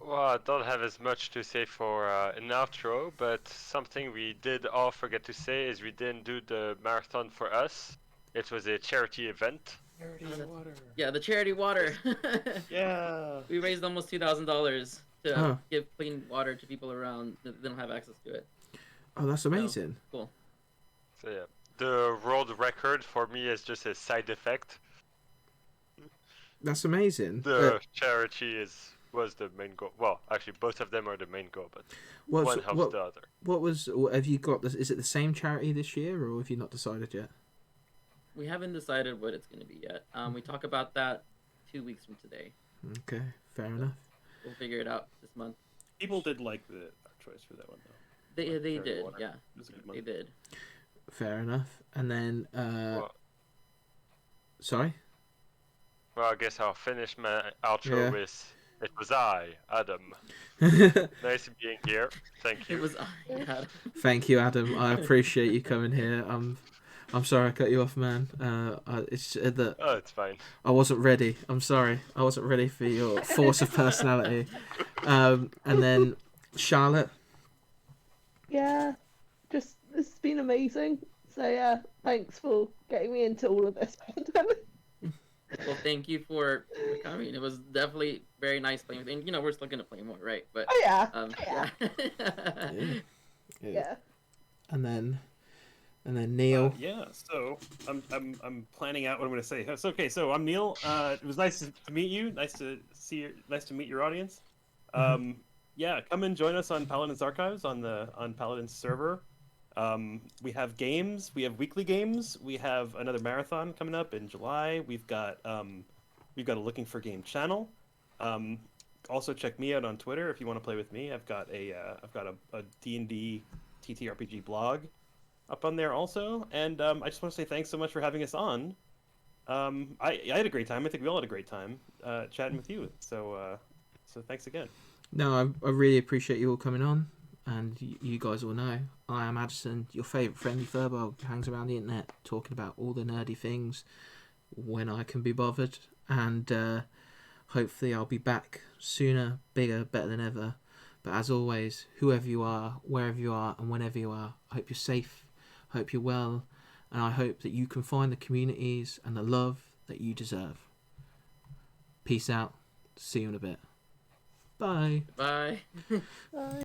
Well, I don't have as much to say for an outro, but something we did all forget to say is we didn't do the marathon for us. It was a charity event. Charity water. Yeah, the charity water. Yeah. We raised almost $2,000 to give clean water to people around that don't have access to it. Oh, that's amazing. So, cool. So yeah, the world record for me is just a side effect. That's amazing. The charity was the main goal. Well, actually, both of them are the main goal, but one helps the other. Have you got this? Is it the same charity this year, or have you not decided yet? We haven't decided what it's going to be yet. We talk about that 2 weeks from today. Okay, fair enough. We'll figure it out this month. People did like our choice for that one, though. They did, water. yeah. It was a good month. They did. Fair enough. And then, sorry? Well, I guess I'll finish my outro with, it was I, Adam. Nice being here. Thank you. It was I, Adam. Thank you, Adam. I appreciate you coming here. I'm sorry I cut you off, man. It's that. Oh, it's fine. I wasn't ready. I'm sorry. I wasn't ready for your force of personality. And then Charlotte. Yeah, just this has been amazing. So yeah, thanks for getting me into all of this. Well, thank you for coming. It was definitely very nice playing with you. And, we're still going to play more, right? But Yeah. And then Neil. So I'm planning out what I'm going to say. So, okay, so I'm Neil. It was nice to meet you. Nice to see you. Nice to meet your audience. Come and join us on Paladin's Archives on Paladin's server. We have games. We have weekly games. We have another marathon coming up in July. We've got a Looking for Game channel. Also check me out on Twitter if you want to play with me. I've got a D&D TTRPG blog up on there also. And I just want to say thanks so much for having us on. I had a great time. I think we all had a great time chatting with you. So thanks again. No, I really appreciate you all coming on. And you guys all know, I am Addison, your favourite friendly furball who hangs around the internet talking about all the nerdy things when I can be bothered. And hopefully I'll be back sooner, bigger, better than ever. But as always, whoever you are, wherever you are, and whenever you are, I hope you're safe, I hope you're well, and I hope that you can find the communities and the love that you deserve. Peace out. See you in a bit. Bye. Bye. Bye.